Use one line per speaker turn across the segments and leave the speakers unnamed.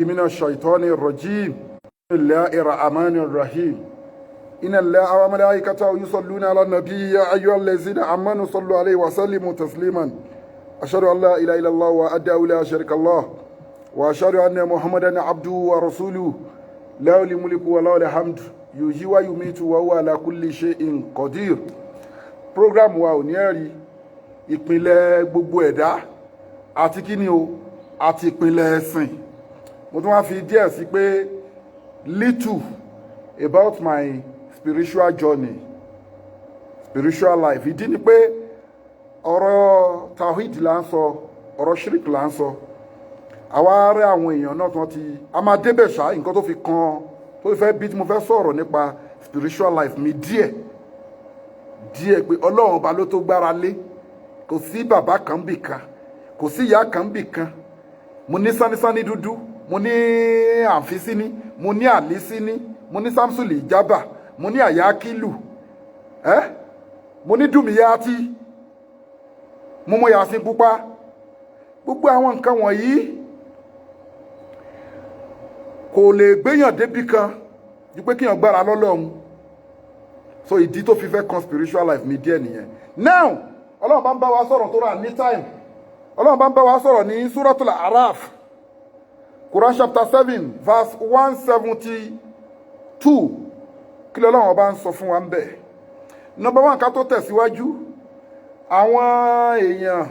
من الشيطان الرجيم بسم الله الرحمن الرحيم إن الله وملائكته يصلون على النبي يا أيها الذين آمنوا صلوا عليه وسلموا تسليما أشهد أن لا إله إلا الله وحده لا شريك له وأشهد أن محمدا عبده ورسوله له الملك وله الحمد يحيي ويميت وهو على كل شيء قدير. Program wa ò ní ẹ̀rí ìpìlẹ̀ gbogbo ẹ̀dá àti kíni o àti ìpìlẹ̀ ẹ̀sìn. Mo tún wá fi díẹ̀ sí pé little about my spiritual journey, spiritual life. Ìdí ni pé ọ̀rọ̀ Tawheed là ń sọ, ọ̀rọ̀ Shirk là ń sọ. Àwa rẹ̀ àwọn èèyàn náà tán ti a máa débẹ̀ ṣá nǹkan tó fi kan tó fẹ́ bí tí mo fẹ́ sọ̀rọ̀ nípa spiritual life mi díẹ̀ pé Ọlọ́run ọba ló tó gbára lé, kò sí bàbá kan bì kan, kò sí ìyá kan bì kan. Mo ní sánísání dúdú, mo ní àǹfísíní, mo ní àlísíní, mo ní sámsùlì ìjábà, mo ní àyákílù, mo ní dùmíyàtì, mo mọ yàsín pupa. Gbogbo àwọn nǹkan wọ̀nyí kò lè gbéyàn débì kan ju pé kíyàn gbára lọ́lọ́run. So ìdí tó fi fẹ́ kan spiritual life mi díẹ̀ nìyẹn. Now Ọlọ́run bá ń bá wa sọ̀rọ̀ tó rà ní time. Ọlọ́run bá ń bá wa sọ̀rọ̀ ní Suratul Araf, Quran chapter 7 verse 172. Kí l'Ọlọ́run bá ń sọ fún wa ń bẹ̀. Number 1 ká tó tẹ̀síwájú. Àwọn èèyàn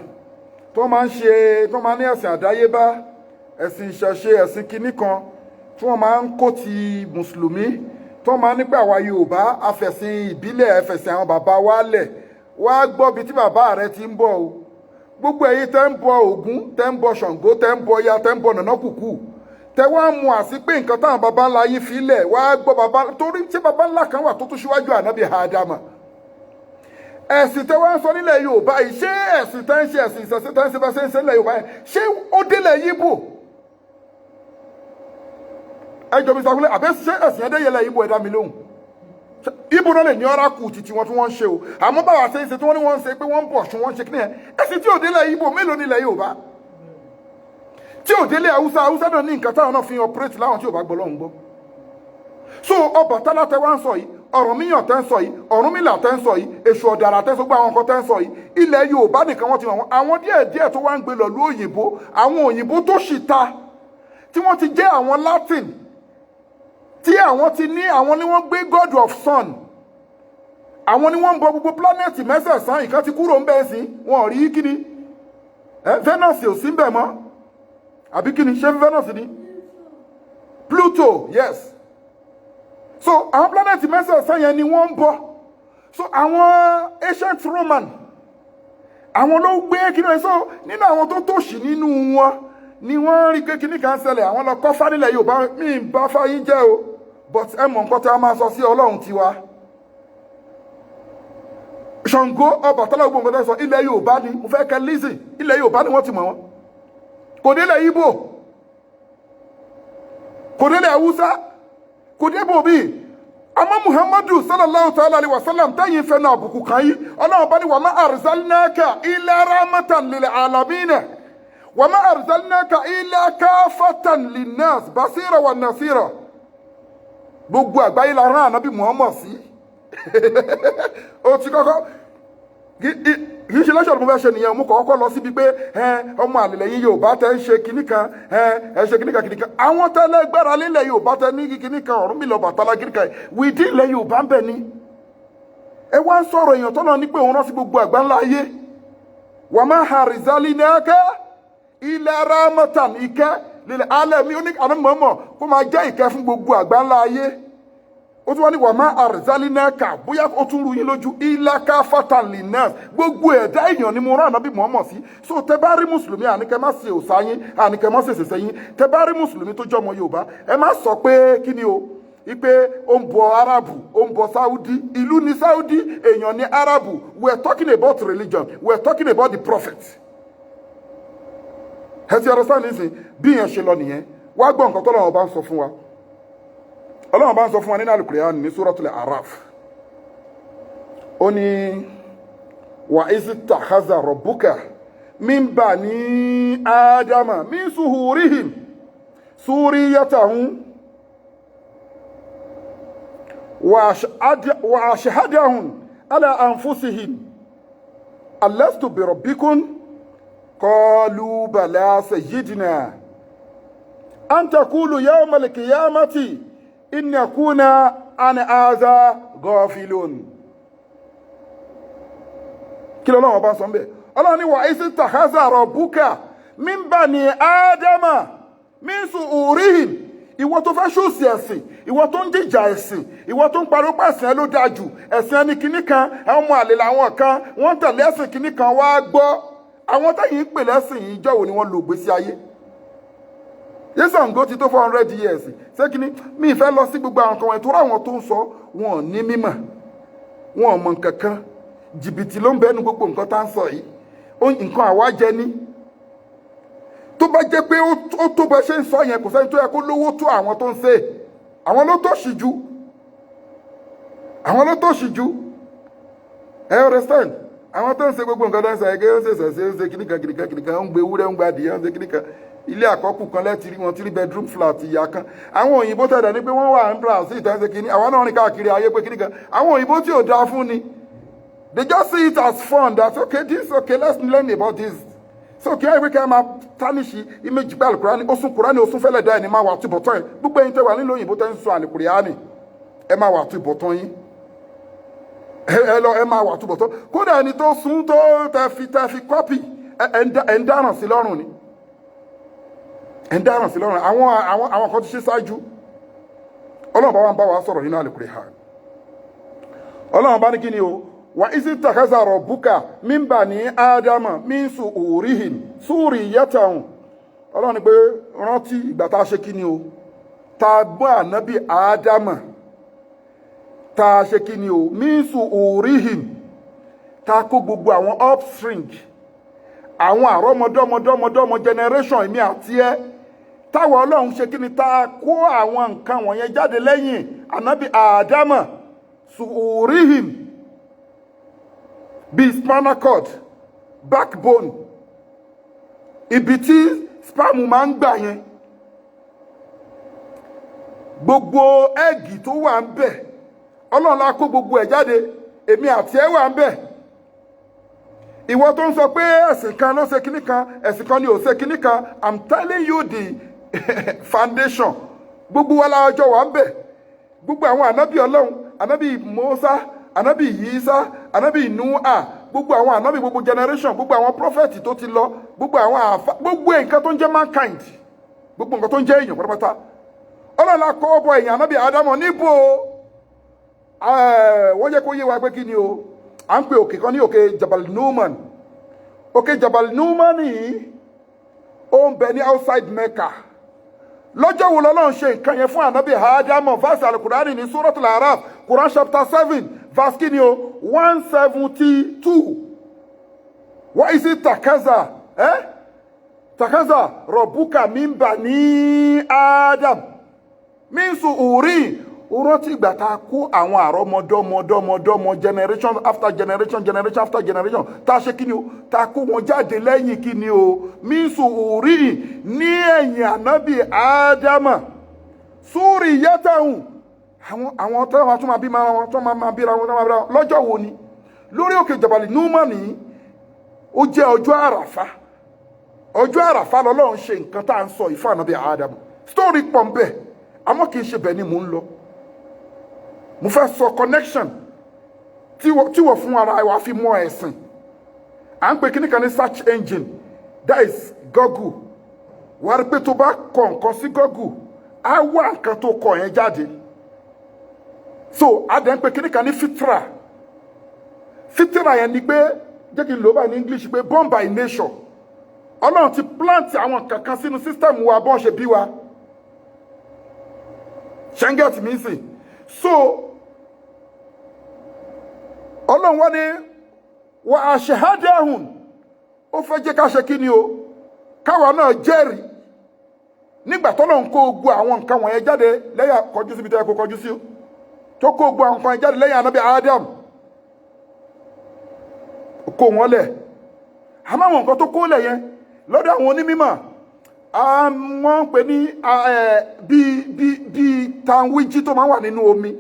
tó máa ń ṣe, tó máa ní ẹ̀sìn àdáyébá, ẹ̀sìn ìṣẹ̀ṣe, ẹ̀sìn kinní kan, tí wọ́n máa ń kó ti mùsùlùmí, tó máa ń ní pé àwa Yorùbá afẹ̀sìn ìbílẹ̀, ẹfẹ̀sìn àwọn bàbá wa lẹ̀, wá gbọ́ bí tí bàbá rẹ ti ń bọ̀ o. Gbogbo ẹ̀yin tẹ́ ń bọ Ògún, tẹ́ ń bọ Ṣàngó, tẹ́ ń bọ Ọya, tẹ́ ń bọ Nànákùkù, tẹ́ wá mú àsí pé nǹkan táwọn bàbá ńlá yín fi lẹ̀, wá gbọ́ bàbá, torí tí bàbá ńlá kan wà tó tún ṣíwájú ànábì Ádámà. Ẹ̀sìn tẹ́ wá ń sọ nílẹ̀ Yorùbá yìí, ṣé ẹ̀sìn tẹ́ ń ṣe ẹ̀sìn ìṣẹ̀ṣe tẹ́ ń ṣe bá ṣe ń ṣe nílẹ̀ Yorùbá yẹn, ṣé ó délẹ̀ Yíbò? Ẹjọ́ mi sọ pé àbẹ́ ṣé ẹ̀sìn ẹ̀dẹ́ yẹlẹ̀ Yíbò, ẹ̀dá mi lóhùn. Ibo náà lè ní ọ́rá kù títí wọn tí wọ́n ń ṣe o. Àmọ́ báwa ṣe ń ṣe tí wọ́n ní wọ́n ń ṣe pé wọ́n ń bọ̀ ṣùn wọ́n ń ṣe kí nìyẹn. Ẹ̀sìn tí ò délẹ̀ Yíbò mélòó nílẹ̀ Yorùbá? Tí ò délẹ̀ Haúsá, Haúsá náà ní nǹkan táwọn náà fi ń operate láwọn tí ò bá gbọ́ lọ́hùn gbọ́. So Ọbàtálá tẹ́ wá ń sọ yìí, Ọ̀rúnmìyàn tẹ́ ń sọ yìí, Ọ̀rúnmìlà tẹ́ ń sọ yìí, Èṣù Ọ̀dàrà tẹ́ ń sọ gbọ́ àwọn nǹkan tẹ́ ń sọ yìí. Ilẹ̀ Yorùbá nìkan wọ́n ti mọ̀ wọ́n. Àwọn díẹ̀ tó wá ń gbé lọ lú òyìnbó, àwọn òyìnbó tó ṣìta, tí wọ́n ti jẹ́ àwọn Latin, tí àwọn ti ní àwọn ni wọ́n gbé God of Sun, àwọn ni wọ́n ń bọ gbogbo planeti mẹ́sẹ̀sán. Ìkan ti kúrò ń bẹ́ẹ̀ sí, wọn ò rí kíni, Venus ò sí ń bẹ̀ mọ́, àbí kíni, ṣé Venus ni? Pluto, yes. So àwọn planeti mẹ́sẹ̀sán yẹn ni wọ́n ń bọ. So àwọn ancient Roman, àwọn ló gbé kíni ẹ̀. So nínú àwọn tó tòṣì nínú wọn ni wọ́n rí pé kíní kan ṣẹlẹ̀, àwọn lọ kọ́ fánilẹ̀ Yorùbá. Mi ń bá fáyín jẹ́ o, but ẹ mọ̀ nǹkan tí a máa sọ sí Ọlọ́run tiwa. Ṣàngó, Ọbàtálá, gbogbo nǹkan tó sọ ilẹ̀ Yorùbá ni. Mo fẹ́ kẹ́ lísì, ilẹ̀ Yorùbá ni wọ́n ti mọ̀ wọ́n. Kò délẹ̀ Ìgbò, kò délẹ̀ Haúsá, kò dé bòbí. Àmọ́ Muhammadu sallallahu ta'ala alaihi wasallam tẹ́yìn fẹ́ náà àbùkù kan yìí. Ọlọ́run bá ní wa ma arsalnaka illa rahmatan lil alamin. Wa ma arsalnaka illa kafatan linnas basira wa nasira. Gbogbo àgbáyé la rán ànábì Muhammad sí. Ó ti kọ́kọ́ kì í ṣe lọ́sọ̀rọ̀ mo fẹ́ ṣe nìyẹn. Mo kọ́kọ́ lọ síbi pé ọmọ àlèlẹ̀ yín Yorùbá tẹ́ ń ṣe kinní kan, ẹ ṣe kinní kan kinní kan. Àwọn tẹ́lẹ̀ gbára lílẹ̀ Yorùbá tẹ́ ní kinní kan, Ọ̀rúnmìlà, Ọbàtálá kinní kan, wìdí ilẹ̀ Yorùbá ń bẹ ní. Ẹ wá ń sọ̀rọ̀ èèyàn tó lọ ní pé òun rán sí gbogbo àgbáńlá ayé. Wa ma arsalnaka illa rahmatan, ìkẹ́ lil alamin. Ó ní àná mọ̀ọ́mọ̀ kó máa jẹ́ ìkẹ́ fún gbogbo àgbáńlá ayé. Ó tún wá ní wa ma arsalnaka, bóyá ó tún rú yín lójú, illa kafatan linnas, gbogbo ẹ̀dá èèyàn ni mo rán ànábì Muhammad sí. So tẹ́ bá rí mùsùlùmí, àníkẹ́ má ṣe òòṣà yín, àníkẹ́ má ṣe ṣẹ̀ṣẹ̀ yín. Tẹ́ bá rí mùsùlùmí tó jọmọ Yorùbá, ẹ má sọ pé kí ni o, ipe ó ń bọ Arabu, ó ń bọ Saudi. Ìlú ni Saudi, èèyàn ni Arabu. We are talking about religion, we are talking about the prophet. Ẹ ti understand nísìn bí yẹn ṣe lọ nìyẹn. Wá gbọ́ nǹkan t'Ọlọ́run bá ń sọ fún wa. Ọlọ́run bá ń sọ fún wa nínú Al-Qur'an ní Suratul Araf. Ó ní wa iz ittakhadha rabbuka min bani Adama min suhurihim سوريتهم وأشهدهم على أنفسهم ألست بربكم قالوا بلى سيدنا أن تقولوا يوم القيامة إن كنا عن هذا غافلون. kí lọ́lọ́run bá sọ ń bẹ̀ ọlọ́run ní wà isi tàkázà rọ̀bùkà mímbà ní ádámà mínsù òríhìn ìwọ tó fẹ́ ṣòsì ẹ̀sìn ìwọ tó ń jìjà ẹ̀sìn ìwọ tó ń pariwo pàṣẹ ló dáa jù ẹ̀sìn ẹni kìíní kan àwọn ọmọ àlè làwọn kan wọ́n tẹ̀lé ẹ̀sìn kìíní kan wá gbọ́ àwọn táyì ń pè lẹ́sìn yìí jọ̀wọ́ ni wọ́n lò gbésí ayé yéṣà ń gó ti tó 400 years ṣé kìíní mi ìfẹ́ lọ sí gbogbo àwọn kan wọ̀nyí tó rà àwọn tó ń sọ wọn ò ní mímọ̀ wọn ò mọ̀ nǹkan kan jìbìtì ló ń bẹ́nu gbogbo nǹkan tá ń sọ yìí nǹkan àwájẹ ní tó bá jẹ́ pé ó tó bá ṣe ń sọ yẹn kò sẹ́ni tó yẹ kó lówó tó àwọn tó ń ṣe àwọn ló tó ṣì jù àwọn ló tó ṣì jù ẹ understand àwọn tó ń ṣe gbogbo nǹkan tó ń sọ yẹn kí ó ń ṣe ṣẹ̀ṣẹ̀ ó ń ṣe kìnnìkan ó ń gbé ewúrẹ́ ó ń gba adìyẹ ó ń ṣe kìnnìkan ilé àkọ́kù kan lẹ́tì rí wọn 3 bedroom flat ìyá kan àwọn òyìnbó tẹ̀dẹ̀ ní pé wọ́n wà ń Brazil ìtàn ṣe kìnnì àwọn náà rìn káàkiri ayé pé kìnnìkan àwọn òyìnbó tí ò dáa fún ni. They just see it as fun. That's okay. This okay. Let's learn about this. So okay, every time I tarnish image by Al-Quran, osun fele da ni ma wa tu botton. Gbogbo yin te wà nílò Òyìnbó tẹ́ ń sọ Al-Quran. Ẹ máa wà tu botton yín. Ẹ máa wà tu botton. Kódà ẹni tó sun tó ta fi copy ẹ ń dáràn sí lọ́rùn ni. Ẹ ń dáràn sí lọ́rùn. Àwọn kan ti ṣe ṣáájú. Ọlọ́run bá wa ń bá wa sọ̀rọ̀ nínú Al-Quran. Ọlọ́run bá ní kí ni o? Wa isi takaza rabbuka min bani adama min su'urihim suriyatahum. Ọlọ́run ní pé rántí ìgbà tá ṣe kíni o tá gbọ́ ànábì Ádámà tá ṣe kíni o min su'urihim tá kó gbogbo àwọn offspring àwọn àrọ́mọdọ́mọdọ́mọdọ́mọ generation èmi àti ẹ táwọn Ọlọ́run ṣe kíni tá kó àwọn nǹkan wọ̀nyẹn jáde lẹ́yìn ànábì Ádámà su'urihim bí spinal cord backbone ibi tí sperm máa ń gbà yẹn gbogbo ẹ́ẹ̀gì tó wà ń bẹ̀ Ọlọ́run la kó gbogbo ẹ̀ jáde èmi àti ẹ wà ń bẹ̀ ìwọ tó ń sọ pé ẹ̀sìn kan ló ṣe kíní kan ẹ̀sìn kan ni ò ṣe kíní kan I'm telling you the foundation gbogbo wa la ọjọ́ wà ń bẹ̀ gbogbo àwọn ànábì Ọlọ́run ànábì Mùsá ànábì Ìsá ànábì Núà gbogbo àwọn ànábì gbogbo generation gbogbo àwọn prophet tó ti lọ gbogbo àwọn àfà gbogbo nǹkan tó ń jẹ́ mankind gbogbo nǹkan tó ń jẹ́ èèyàn pátápátá Ọlọ́run la kọ́ bọ èèyàn ànábì Ádámù níbo wọ́n jẹ́ kó yé wa pé kí ni o à ń pè òkè kan ní òkè Jabal Numan òkè Jabal Numan yìí ó ń bẹ ní outside Mecca lọ́jọ́ wo lọ́lọ́run ṣe nǹkan yẹn fún ànábì Ádámù verse Al-Qur'ani ní Suratul Araf Quran chapter 7 verse kí ni o 172 wa isi takaza takaza rabbuka min bani Adam min su'uri rántí ìgbà tá a kó àwọn àrọ́mọdọ́mọdọ́mọdọ́mọ generation after generation generation after generation tá a ṣe kí ni o tá a kó wọn jáde lẹ́yìn kí ni o min su'uri ní ẹ̀yìn ànábì Ádámà suriyatahum àwọn tó máa tún máa bí wọn tó máa bíra wọn tó máa bíra wọn lọ́jọ́ wo ni lórí òkè Jabal Numan ní ó jẹ́ ọjọ́ àràfá lọ́lọ́run ṣe nǹkan tá à ń sọ ìfún ànábì Ádámù story pọ̀ ń bẹ̀ àmọ́ kì í ṣe bẹ́ẹ̀ ni mò ń lọ mo fẹ́ sọ connection tí wọ́n fún ara wa fi mọ ẹ̀sìn à ń pè kíní kan ní search engine that is Google wà á rí pé tó bá kọ nǹkan sí Google á wá nǹkan tó kọ yẹn jáde so a dẹ̀ ń pè kíní kan ní fitra yẹn ni pé jẹ́ kí n lò báyìí ní English pé born by nature Ọlọ́run ti plant àwọn kankan sínú system wa bọ́n ṣe bí wa ṣẹ́ngẹ́tì mi sì so Ọlọ́run wá ní wa ashhadahum ó fẹ́ jẹ́ ká ṣe kí ni o káwa náà jẹ́rìí nígbà tọ́lọ́run kó gbogbo àwọn nǹkan wọ̀nyẹn jáde lẹ́yìn kọjú síbi tẹ́ kó kọjú sí tó kó gbogbo àwọn nǹkan jáde lẹ́yìn ànábì Adam kó wọn lẹ̀ àmọ́ àwọn nǹkan tó kó lẹ̀ yẹn lọ́dọ̀ àwọn onímọ̀ wọ́n pè ní bí tanwiji tó máa wà nínú omi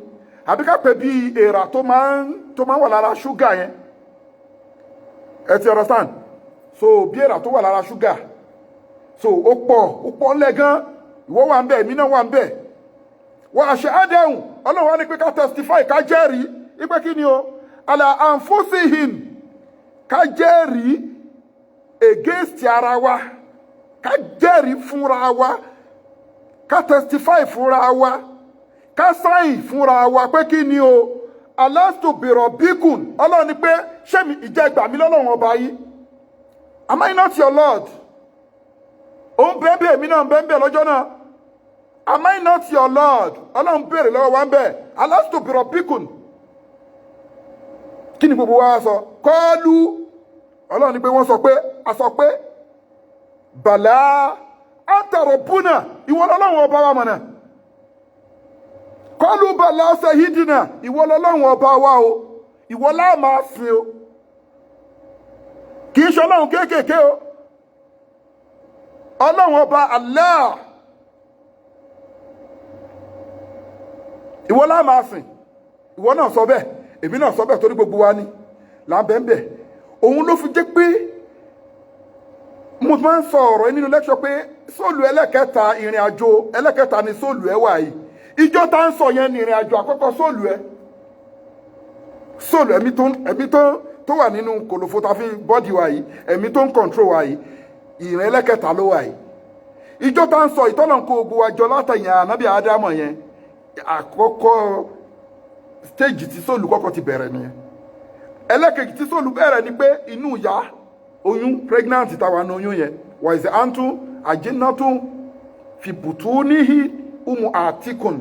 àbí ká pè bí èèrà tó máa wà lára ṣúgà yẹn ẹ ti understand so bí èèrà tó wà lára ṣúgà so ó pọ̀ ńlẹ̀ gan ìwọ wà ń bẹ̀ èmi náà wà ń bẹ̀ wọ́n àṣẹ àdéhùn ọlọ́run wá ní pé ká testify ká jẹ́rìí ipé kí ni o àlà àǹfóṣìhìn ká jẹ́rìí against ara wa ká jẹ́rìí fúnra wa ká testify fúnra wa ká sáyìn fúnra wa pé kí ni o alastu birabbikum ọlọ́run ní pé ṣé mi ìjẹ́ ìgbà mi lọ́lọ́run ọba yìí am I not your Lord òun bẹ́ẹ̀ èmi náà bẹ́ẹ̀ lọ́jọ́ náà am I not your Lord ọlọ́run béèrè lọ́wọ́ wa ń bẹ̀ alastu birabbikum kí ni gbogbo wa sọ kọ́ọ́lù ọlọ́run ní pé wọ́n sọ pé a sọ pé bàlá anta rabbuna ìwọ lọ́lọ́run ọba wa mọ̀nà kọ́ọ́lù bàlá sayyidina ìwọ lọ́lọ́run ọba wa o ìwọ la máa sìn o kì í ṣe ọlọ́run kéékèèké o ọlọ́run ọba Allah ìwọ la máa sìn ìwọ náà sọ bẹ́ẹ̀ èmi náà sọ bẹ́ẹ̀ torí gbogbo wa ni là ń bẹ́ẹ̀ bẹ́ẹ̀ òun ló fi jẹ́ pé mo máa ń sọ ọ̀rọ̀ nínú lẹ́kṣọ̀ pé sóòlù ẹlẹ́kẹta ìrìn àjò ẹlẹ́kẹta ni sóòlù ẹ wà yìí ìjọ tá ń sọ yẹn ni ìrìn àjò àkọ́kọ́ sóòlù ẹ̀mí tó wà nínú kòlòfó tá fi bọ́dì wa yìí ẹ̀mí tó ń kọ̀ǹtró wa yìí ìrìn ẹlẹ́kẹta ló wà yìí ìjọ tá ń sọ ìtọ́nà kó gbogbo wa jọ látàyàn ànábì ádámọ̀ yẹn àkọ́kọ́ stage tí sóòlù kọ́kọ́ ti bẹ̀rẹ̀ nìyẹn ẹlẹ́kejì tí sóòlù bẹ̀rẹ̀ ni pé inú ìyá oyún pregnant táwa ní oyún yẹn wà ìsẹ̀ àǹtú àjínátú fi butunihi umu àtikùn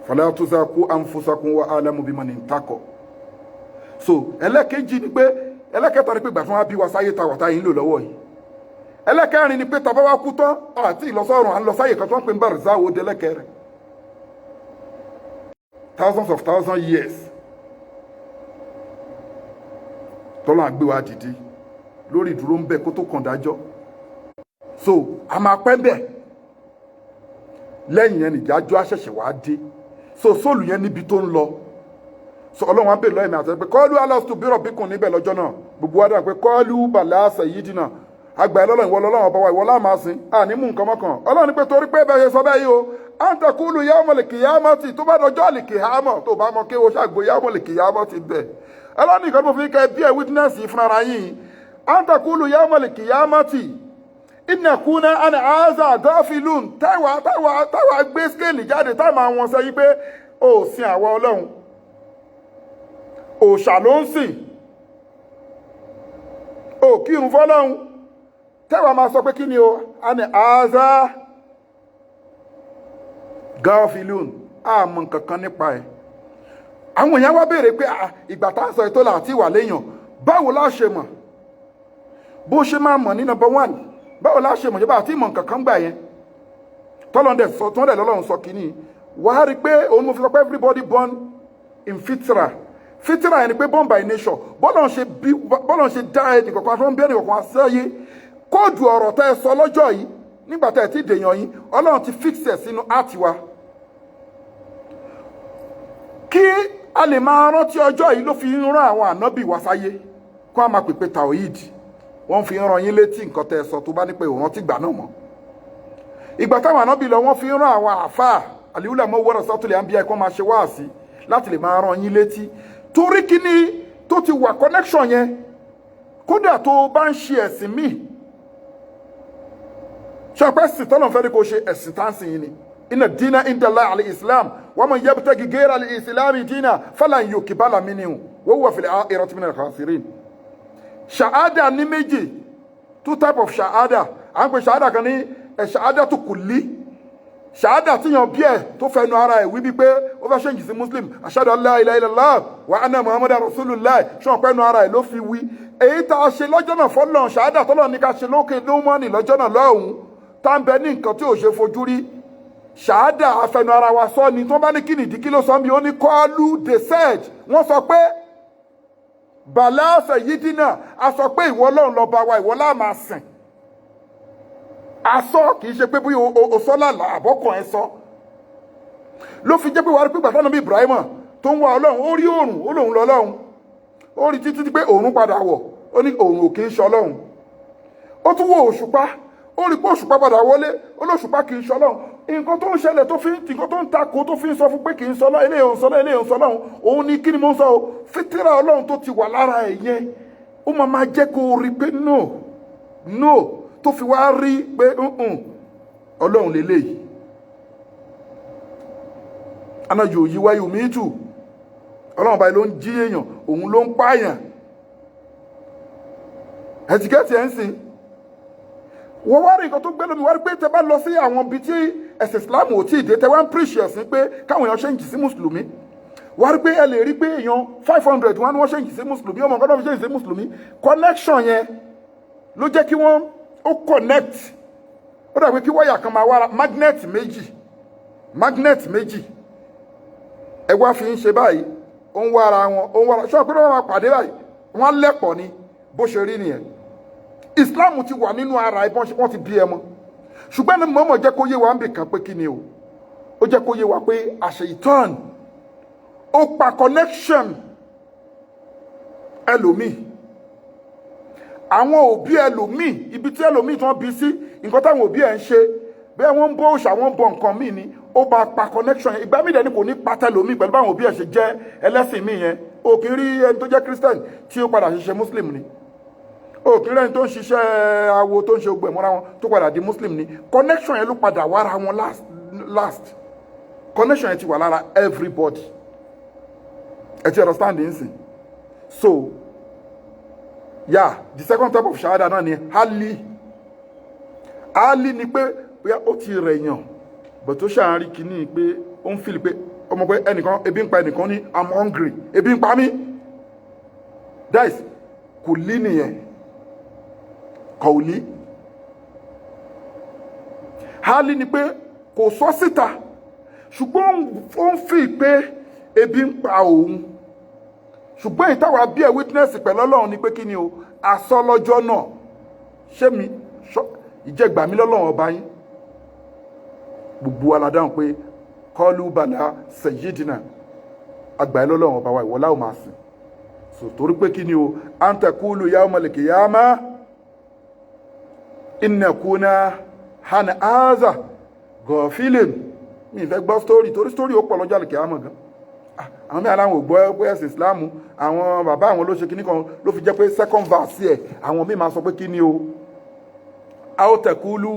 fala tuzaku anfusakum wa alamu biman intaqa so ẹlẹ́kejì ni pé ẹlẹ́kẹta ni pé gbà tí wọ́n bí wa sáyé ta wàtá yìí ń lò lọ́wọ́ yìí ẹlẹ́kẹrin ni pé tàbá wa kú tán àti ìlọsọ́rùn à ń lọ sáyé kan tó ń pè ń bá rìsáwò délẹ́kẹrin thousands years tọ́lá àgbé wa dìde lórí ìdúró ń bẹ kó tó kàn dájọ́ so a máa pẹ́ bẹ̀ lẹ́yìn yẹn nìjájọ́ àṣẹ̀ṣẹ̀ wá dé so sóòlù yẹn níbi tó ń lọ so ọlọ́run á bèèrè lọ́yìn àti pé kọ́ọ́lù alastu birabbikum níbẹ̀ lọ́jọ́ náà gbogbo wa dára pé kọ́ọ́lù bàlá sayyidina àgbà ẹlọ́run ìwọ lọ́lọ́run ọba wa ìwọ láàmà sí ànímú nǹkan mọ́kàn ọlọ́run ní pé torí pé bẹ́ẹ̀ ṣe sọ bẹ́ẹ̀ yìí o anta kulu yawmal qiyamati tó bá dọjọ́ àlìkìyámọ̀ tó bá mọ kí o ṣàgbó yawmal qiyamati bẹ̀ ẹlọ́run nìkan tó fi kẹ́ bí ẹ witness yìí fúnra yìí anta kulu yawmal qiyamati inna kuna an aza ghafilun táwa gbé scale jáde táwa wọn sẹ́yìn pé ó sin àwa ọlọ́run òòṣà ló ń sìn ó kírun fọ́lọ́run tẹ́wàá máa sọ pé kí ni o a ní àázá gáfìlún àmọ́ nǹkankan nípa ẹ̀ àwọn èèyàn wá béèrè pé ìgbà tá ń sọ ètò láti wà léèyàn báwo la ṣe mọ̀ bó ṣe máa mọ̀ ní number one báwo la ṣe mọ̀ yọba àti ìmọ̀ nǹkankan gbà yẹn tọ́lọ́ndẹ̀ lọ́lọ́run sọ kìíní wàá rí pé òun mo fi sọ pé everybody born in fitra yẹn ni pé born by nature bọ́lọ̀ ṣe dá ẹnì kọ̀ọ̀kan tó ń bí ẹnì kọ̀ọ̀kan sáyé kóòdù ọ̀rọ̀ tẹ́ ẹ sọ lọ́jọ́ yìí nígbà tẹ́ ẹ ti dèèyàn yín ọlọ́run ti fix ẹ̀ sínú áàtì wa kí a lè máa rántí ọjọ́ yìí ló fi ń rán àwọn ànábì wá sáyé kó a máa pèpè Tawheed wọ́n fi ń rán yín létí nǹkan tẹ́ ẹ sọ tó bá ní pé òun ti gbà náà mọ́ ìgbà táwọn ànábì lọ wọ́n fi ń rán àwọn àfáà àlìhùlà mọ́ wọ́rọ̀ sọ́tùlẹ̀ àǹbíyá ẹ̀kọ́ máa ṣe wáàsí láti lè máa rán yín létí torí kíní tó ti wà connection yẹn kódà tó bá ń ṣe ẹ̀sìn míì ṣàpẹ́ sì tọ́lọ̀ fẹ́ ní kò ṣe ẹ̀sìn táǹsì yìí ni inna dina inda Allah al-islam wa man yabtaghi ghayra al-islam dina falan yuqbala minhu wa huwa fil akhirati minal khasirin ṣàádà ní méjì two type of ṣàádà à ń pè ṣàádà kan ní ṣàádà tó kulli ṣàádà tíyàn bí ẹ̀ tó fẹnu ara ẹ̀ wí bí pé ó fẹ́ ṣe ń jì sí muslim ashhadu an la ilaha illallah wa anna muhammadan rasulullah ṣọ́n pẹ́nu ara ẹ̀ ló fi wí èyí tá a ṣe lọ́jọ́ náà fọ́lọ́n ṣàádà tọ́lọ́ ní ká ṣe lókè lómọ́nì lọ́jọ́ náà lọ́hùn tá ń bẹ ní nǹkan tí ò ṣe fojú rí ṣàádà afẹnu ara wa sọ ni tó bá ní kí nìdí kí ló sọ bí ó ní kọ́ọ́lù the said wọ́n sọ pé bàlá sayyidina a sọ pé ìwọ Ọlọ́run lọ́ba wa ìwọ la máa sìn asọ́ kì í ṣe pé bí o sọ́ lálà àbọ́kàn ẹ sọ ló fi jẹ́ pé wàá rí pé gbàtà náà bí Ibrahim tó ń wá ọlọ́run ó rí òòrùn ó lòun lọ ọlọ́run ó rí títí pé òòrùn padà wọ̀ ó ní òòrùn ò kì í ṣe ọlọ́run ó tún wo òṣùpá ó rí pé òṣùpá padà wọlé ó lóṣùpá kì í ṣe ọlọ́run nǹkan tó ń ṣẹlẹ̀ tó fi nǹkan tó ń takò tó fi ń sọ fún pé kì í sọ ọlọ́run eléyìí ò ń sọ ọlọ́run eléyìí ò ń sọ ọlọ́run òun ni kí ni mo ń sọ o fítírà ọlọ́run tó ti wà lára ẹ̀ yẹn ó máa jẹ́ kó o rí pé no tó fi wá rí pé ọlọ́run lélẹ́yìí anájò yí wáyé omi tù ọlọ́run báyìí ló ń jí èèyàn òun ló ń pààyàn ẹ̀tìkẹ́tì ẹ̀ ń sìn wọ́n wá rí nǹkan tó gbé lómi wá rí pé tẹ bá lọ sí àwọn ibi tí ẹ̀sìn Islam ò tí ì dé tẹ wá ń píríṣì ẹ̀sìn pé káwọn èèyàn ṣe ń jì sí mùsùlùmí wá rí pé ẹ lè rí pé èèyàn 500 wọn ni wọ́n ṣe ń jì sí mùsùlùmí ọmọ nǹkan tó fi ṣe ń jì sí mùsùlùmí connection yẹn ló jẹ́ kí wọ́n ó connect ó dàbí kí wáyà kan máa wá magnet méjì ẹ wá fi ń ṣe báyìí ó ń wá ara wọn ó ń wá ara ṣọ́ọ̀ pé wọ́n máa pàdé báyìí wọ́n lẹ́pọ̀ ni bó ṣe rí nìyẹn Islam ti wà nínú ara ẹ̀ wọ́n ti bí ẹ mọ́ ṣùgbọ́n ní mọ́mọ́ jẹ́ kó yé wa ń bì kan pé kí ni o ó jẹ́ kó yé wa pé àṣẹ ìtàn ó pa connection ẹlòmíì àwọn òbí ẹlòmíì ibi tí ẹlòmíì tí wọ́n bí sí nǹkan táwọn òbí ẹ̀ ń ṣe bẹ́ẹ̀ wọ́n ń bọ́ òòṣà wọ́n ń bọ nǹkan míì ni ó bá pa connection yẹn ìgbà míì dẹ̀ ni kò ní pátá ẹlòmíì pẹ̀lú báwọn òbí ẹ̀ ṣe jẹ́ ẹlẹ́sìn míì yẹn o kì í rí ẹni tó jẹ́ Christian tí ó padà ṣiṣẹ́ Muslim ni o kì í rí ẹni tó ń ṣiṣẹ́ awo tó ń ṣe ogbè mọ́ra wọn tó padà di Muslim ni connection yẹn ló padà wára wọn last connection yẹn ti wà lára everybody ẹ ti understand nsìn so yeah the second type of shahada náà ni hali ni pé bóyá ó ti rẹ̀yàn bọ̀ tó ṣàárín kìíní pé ó ń fìlì pé ọmọ pé ẹnìkan ebi ń pa ẹnìkan ní I'm hungry ebi ń pa mí that is kò lí nìyẹn kò lí hali ni pé kò sọ síta ṣùgbọ́n ó ń fi pé ebi ń pa òun ṣùgbọ́n ìtawà bí ẹ̀ witness pẹ̀lú Ọlọ́run ni pé kí ni o asọ́ lọ́jọ́ náà ṣé mi ìjẹ́gbà mi lọ́lọ́run ọba yín gbogbo aládáhùn pé kọlu bala sayyidina àgbà lọ́lọ́run ọba wa ìwọlá ò máa sìn so torí pé kí ni o antakulu yawmal qiyamah inna kuna hana aza gọ̀ọ́fílìn mi ìfẹ́ gbọ́ story torí story ó pọ̀ lọ́jọ́ àlùkìyámà gan àwọn mẹ́rin àwọn ògbọ́ pé ẹ̀sìn Islam àwọn bàbá àwọn ló ṣe kíní kan ló fi jẹ́ pé second verse ẹ̀ àwọn míì máa sọ pé kíní o aw takulu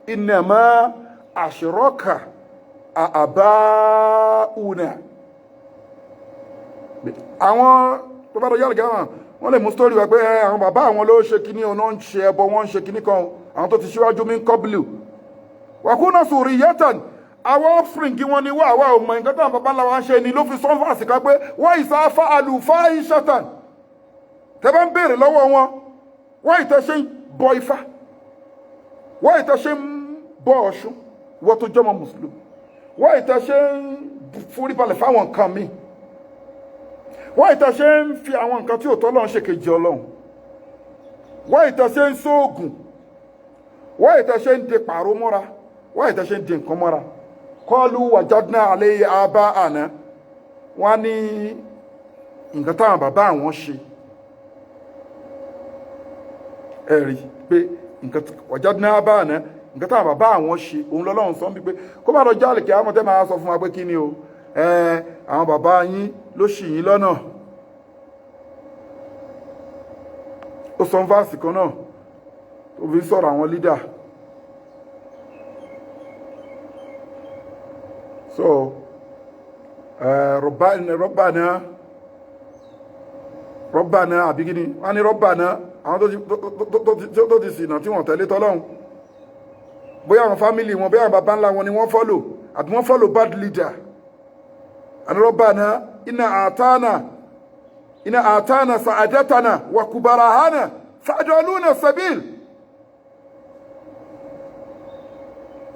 innama ashraka abauna àwọn tó bá dọjọ́ àlùkìyámà wọ́n lè mú story wá pé àwọn bàbá àwọn ló ṣe kíní o náà ń ṣe ẹbọ wọ́n ń ṣe kíní kan àwọn tó ti ṣíwájú min qablu wàkúnà suriyatan àwọn offspring wọn ni wà ò mọ̀ nǹkan tán bàbá ńlá wa ṣe ni ló fi sọ́nfà àsìká pé wọ́n ìsá fa àlùfá ìṣẹ́tàn tẹ́bá ń béèrè lọ́wọ́ wọn wọ́n ìtẹ́ ṣe ń bọ ifá wọ́n ìtẹ́ ṣe ń bọ ọ̀ṣun wọ́n tó jọmọ mùsùlùmí wọ́n ìtẹ́ ṣe ń foríbalẹ̀ fáwọn nǹkan míì wọ́n ìtẹ́ ṣe ń fi àwọn nǹkan tí ò tọ́ lọ́n ṣe kejì ọlọ́run wọ́n ìtẹ́ ṣe ń sóògùn wọ́n ìtẹ́ ṣe ń de pàró mọ́ra wọ́n ìtẹ́ ṣe ń de nǹkan mọ́ra kọlu wàjádná àlẹ́ àbá àná wọ́n ní nǹkan táwọn bàbá àwọn ṣe ẹ̀rí pé nǹkan wàjádná àbá àná nǹkan táwọn bàbá àwọn ṣe òun lọ́lọ́run sọ wípé kó bá lọ jálè kí àwọn tẹ́ máa sọ fún wa pé kí ni o àwọn bàbá yín ló ṣì yín lọ́nà ó sọ fásitì kan náà tó fi sọ̀rọ̀ àwọn lídà so rọ́bàná àbígíní wọ́n ní rọ́bàná àwọn tó ti sìnà tí wọ́n tẹ̀lé tọ́lọ́hun bóyá àwọn fámílì wọn bóyá àwọn bàbá ńlá wọn ni wọ́n fọ́lò àbí wọ́n fọ́lò bad leader àni rọ́bàná iná àtánà sa'adatana wa kubarahana fa'adoluna sabil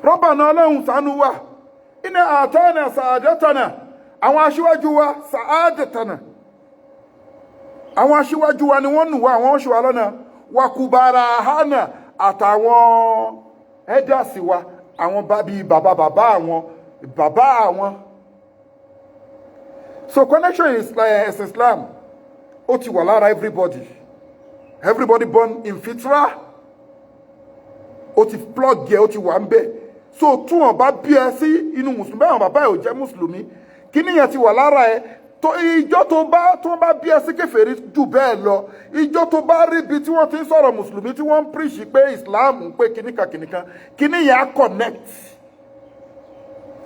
rọ́bàná ọlọ́run ṣàánú wa iná àtánà sa'adatana àwọn aṣíwájú wa sa'adatana àwọn aṣíwájú wa ni wọ́n nù wá àwọn oṣù wa lọ́nà wa kubarahana àtàwọn elders wa àwọn bàbí bàbá àwọn. So connection is Islam ó ti wà lára everybody born in fitra ó ti plug yẹ ó ti wà ń bẹ. So tún wọn bá bí ẹ sí inú mùsùlùmí àwọn bàbá ẹ ò jẹ́ mùsùlùmí kíní yẹn ti wà lára ẹ tó ìjọ tó bá bí ẹ sí kèfèrí jù bẹ́ẹ̀ lọ ìjọ tó bá rí ibi tí wọ́n ti ń sọ̀rọ̀ mùsùlùmí tí wọ́n ń preach pé Islam pé kíníkan kíní yẹn á connect.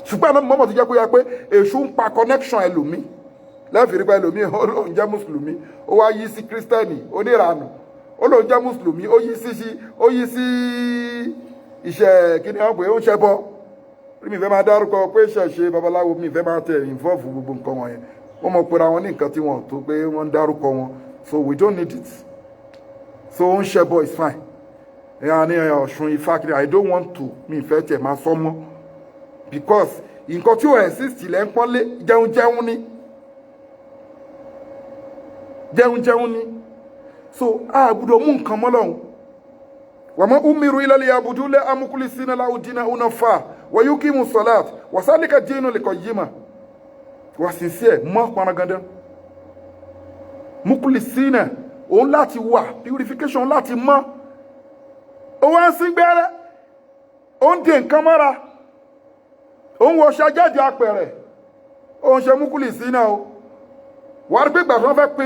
Ṣùgbọ́n àná mọ́mọ́ ti jẹ́ kó yẹ pé èṣù ń pa connection ẹlòmí lẹ́fìrí pé ẹlòmí ó lóun jẹ́ mùsùlùmí ó wá yí sí kírísítẹ́nì oníranù ó lóun jẹ́ mùsùlùmí ó yí sí iṣẹ́ kíní wọn pé ó ń ṣẹbọ mi fẹ́ máa dárúkọ pé ṣẹ̀ṣe babaláwo mi fẹ́ máa tẹ̀ involve gbogbo nǹkan wọ̀nyẹn wọ́n mọ̀ pera wọn ní nǹkan tí wọ́n tó pé wọ́n ń dárúkọ wọn so we don't need it so ó ń ṣẹbọ is fine ẹ̀yà ni Ọ̀ṣun Ifá kiri I don't want to mi fẹ́ tẹ̀ máa sọ mọ́ because nǹkan tí ó exist lẹ́ ń pọ́nlé jẹun ni so a gbọ́dọ̀ mú nǹkan mọ́ lọ́hùn wa ma umiru illa liyabudu la amukulisina lahu dina unafa wa yuqimu salat wa salika dinu liqayyima wa sincere mọ́ panagandan mukulisina òun láti wà purification láti mọ́ ó wá ń sín gbẹ́rẹ́ ó ń dè nǹkan mọ́ra ó ń wọṣọ jáde apẹ̀rẹ̀ ó ń ṣe mukulisina o wà á rí pé ìgbà tí wọ́n fẹ́ pe